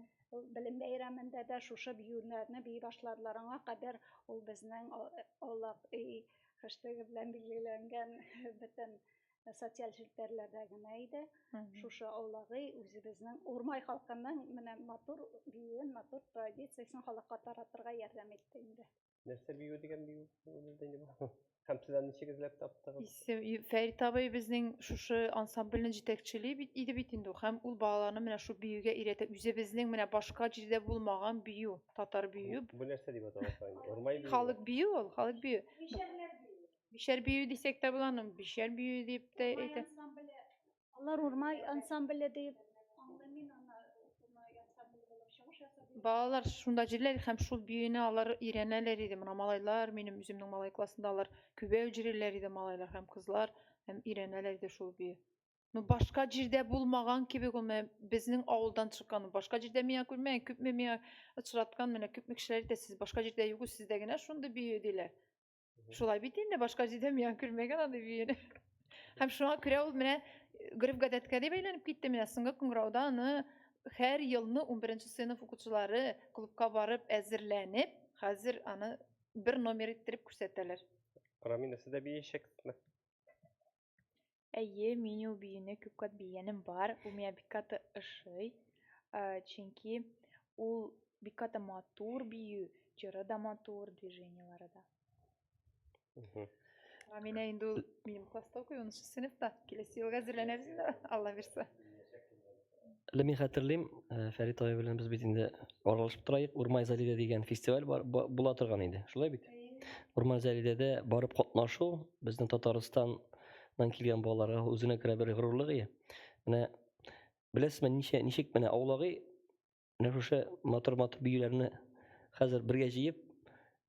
белем бәйрәмендә дә шушы биюләрне бии башладылар. Аңа кадәр ул безнең Аулак хэштеги белән билгеләнгән бөтен социаль челтәрләрдә генә иде. Шушы Аулагый үзебезнең Урмай халкының менә матур биюен, матур традициясен халыкка таратырга ярдәм итте инде. Нәрсә бию дигән бию булды инде бу. Һәм сездән ничек эзләп таптыгыз? Фәрит абый безнең шушы ансамбльнең җитәкчелеге иде бит инде. Һәм ул балаларны менә шу биюгә өйрәтә. Үзебезнең менә башка җирдә булмаган бию, татар бию. Бу нәрсә дип аталган? Урмай бию. Халык бию ул, халык бию. Бишәр бию дисәк тә була, аны бишәр бию дип тә әйтә. Алар Урмай ансамбле дип аңламыйм аны. Урмай ансамбле булып чыгыш ясап. Балалар шунда җирләр һәм шул биюне алар өйрәнәләр иде. Менә малайлар, минем үземнең малай классында алар күбәү җирләр иде малайлар һәм кызлар һәм өйрәнәләр иде шул бию. Ну башка җирдә булмаган кебек ул безнең авылдан чыккан. Башка җирдә миңа күрмәгән, күпме миңа очраткан, менә күпме кешеләр әйтә, сез башка җирдә юк, сездә генә шундый бию диләр. Шулай бит инде башка җирдә миңа күрмәгән аны биюне. Һәм шуңа күрә ул менә гөреф-гадәткә дип әйләнеп китте. Менә соңгы Куңрауда аны һәр елны 11нче сыйныф укучылары клубка барып әзерләнеп, хәзер аны бер номер иттереп күрсәтәләр. Рамина, сез дә биешәксезме? Әйе, мин ул биюне күп кат бигәнем бар. Ул миңа бик каты ошый. Чөнки ул бик каты матур бию, җыры да матур, движениелары да. Рамина инде ул минем класста укый, 10нчы сыйныфта. Киләсе елга әзерләнәбез инде, Алла бирсә. Әле мин хәтерлим, Фәрит абый белән без бит инде аралашып торайык. Урмай Залидә дигән фестиваль була торган иде. Шулай бит? Урмай Залидәдә барып катнашу безнең Татарстаннан килгән балаларга үзенә күрә бер горурлык ие. Менә беләсезме, ничек менә Аулагый менә шушы матур биюләрне хәзер бергә җыеп,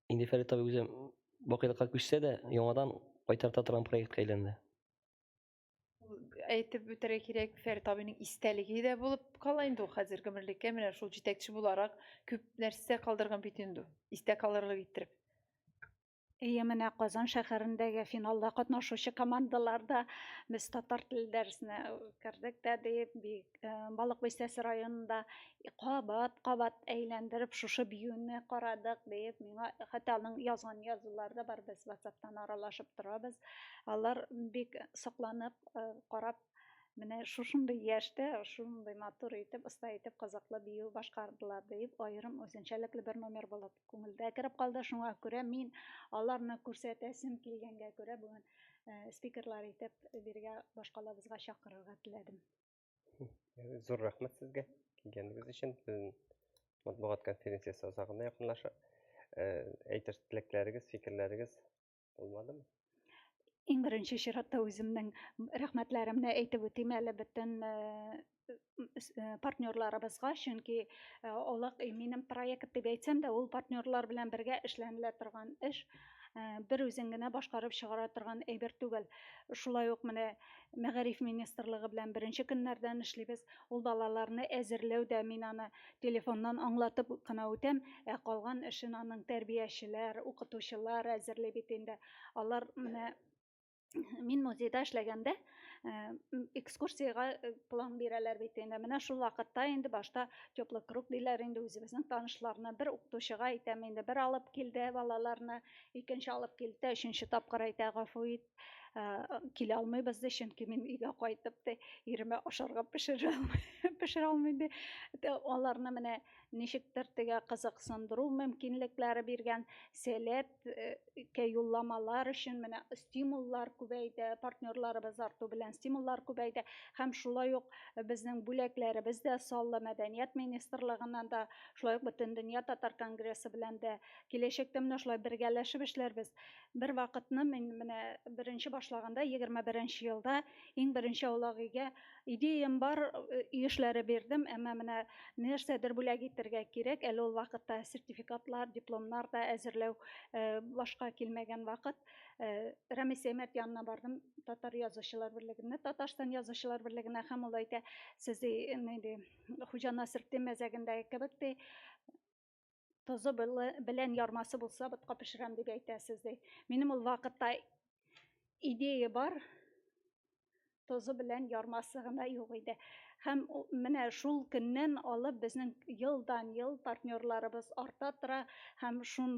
инде Фәрит абый үзе бакыйлыкка күчсә дә, яңадан кайтарта торган проектка әйләнде. Әйтеп үтәргә кирәк, Фәрит абыйның истәлеге дә булып кала инде ул хәзер гомерлеккә менә шул җитәкче буларак күп нәрсә калдырган бит инде. Истә калырлык иттереп. Менә Казан шәһәрендәге финалда катнашучы командаларда без татар теле дәресенә кердек тә дип, Балык Бистәсе районында кабат әйләндереп шушы биюне карадык дип, миңа хәтта аның язган язулары да бар, без WhatsApp'тан аралашып торабыз. Алар бик сокланып карап, менә шушындый яшьтә, шундый матур итеп, оста итеп казаклы бию башкардылар дип, аерым үзенчәлекле бер номер булып күңелдә кереп калды. Шуңа күрә мин аларны күрсәтәсем килгәнгә күрә бүген спикерлар итеп биргә башкалабызга чакырырга теләдем. Зур рәхмәт сезгә килгәнегез өчен. Матбугат конференциясе узагына якынлаша. Әйтер теләкләрегез, фикерләрегез булмадымы? Иң беренче чиратта үземнең рәхмәтләремне әйтеп үтим әле бөтен партнерларыбызга, чөнки Аулак минем проект дип әйтсәм дә, ул партнерлар белән бергә эшләнелә торган эш. Бер үзең генә башкарып чыгара торган әйбер түгел. Шулай ук менә Мәгариф министрлыгы белән беренче көннәрдән эшлибез. Ул балаларны әзерләүдә мин аны телефоннан аңлатып кына үтәм, калган эшен аның тәрбиячеләр, укытучылар әзерли бит инде. Алар менә мин музейда эшләгәндә экскурсияга план бирәләр бит инде. Менә шул вакытта инде башта теплый круг диләр инде үзебезнең танышларны бер укытучыга әйтәм инде, бер алып килде балаларны, икенче алып килде, өченче тапкыр әйтә гафу ит, килә алмыйбыз ди, чөнки мин өйгә кайтып та иремә ашарга пешерә алмыйм ди. Аларны менә ничектер тегә кызыксындыру мөмкинлекләре биргән, сәләткә юлламалар өчен менә стимуллар күбәйде, партнерларыбыз арту белән стимуллар күбәйде һәм шулай ук безнең бүләкләребез дә саллы Мәдәният министрлыгыннан да, шулай ук Бөтендөнья татар конгрессы белән дә киләчәктә менә шулай бергәләшеп эшләрбез. Бер вакытны мин менә беренче башлаганда 21нче елда иң беренче Аулагыйга идеям бар, эшләр бүләкләре бирдем, әмма менә нәрсәдер бүләк итәргә кирәк. Әле ул вакытта сертификатлар, дипломнар да әзерләү башка килмәгән вакыт. Рәмис Әймәт янына бардым, Татар Язучылар берлегенә, Татарстан Язучылар берлегенә, һәм ул әйтә, сез Хуҗа Насретдин мәзәгендәге кебек ди, тозы белән ярмасы булса, ботка пешерәм дип әйтәсез ди. Минем ул вакытта идея бар, тозы белән ярмасы гына юк иде. Һәм менә шул көннән алып безнең елдан-ел партнерларыбыз арта тора, һәм шул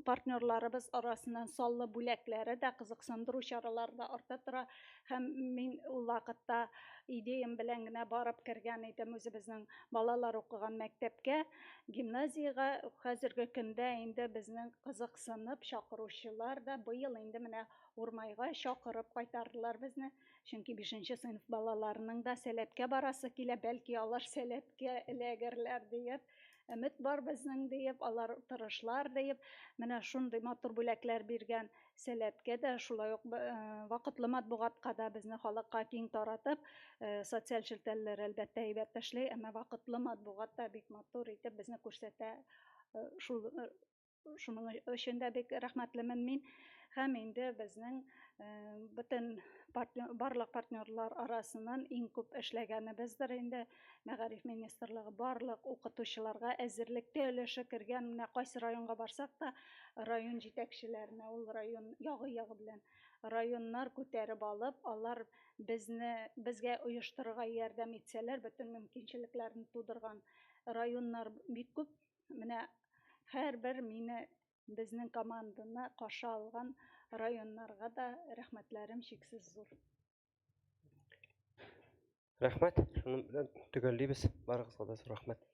партнерларыбыз арасыннан саллы бүләкләре дә, кызыксындыру чаралары да арта тора. Һәм мин ул вакытта идеям белән генә барып кергән идем үзебезнең балалар укыган мәктәпкә, гимназиягә. Хәзерге көндә инде безнең кызыксынып чакыручылар да быел инде менә Урмайга чакырып кайтардылар безне. Чөнки 5нче сыйныф балаларының да сәләткә барасы килә, бәлки алар сәләткә эләгерләр диеп, өмет бар безнең диеп, алар тырышлар диеп, менә шундый матур бүләкләр биргән сәләткә дә, шулай ук вакытлы матбугатка да безне халыкка киң таратып, социаль шелтәләр әлбәттә әйбәт эшли, әмма вакытлы матбугат та бик матур итеп безне күрсәтә. Шуның өчен дә бик рәхмәтлемен мин. Һәм инде безнең бөтен барлык партнерлар арасыннан иң күп эшләгәнебездер инде Мәгариф министрлыгы барлык укытучыларга әзерлеккә өлеше кергән. Менә кайсы районга барсак та, район җитәкчеләренә, ул район ягы белән районнар күтәреп алып, алар безгә оештырырга ярдәм итсәләр, бөтен мөмкинчелекләрне тудырган районнар бик күп. Менә һәрбер мине безнең команданы каршы алган районнарга да рәхмәтләрем чиксез зур. Рәхмәт. Шуның белән төгәллибез. Барыгызга да рәхмәт.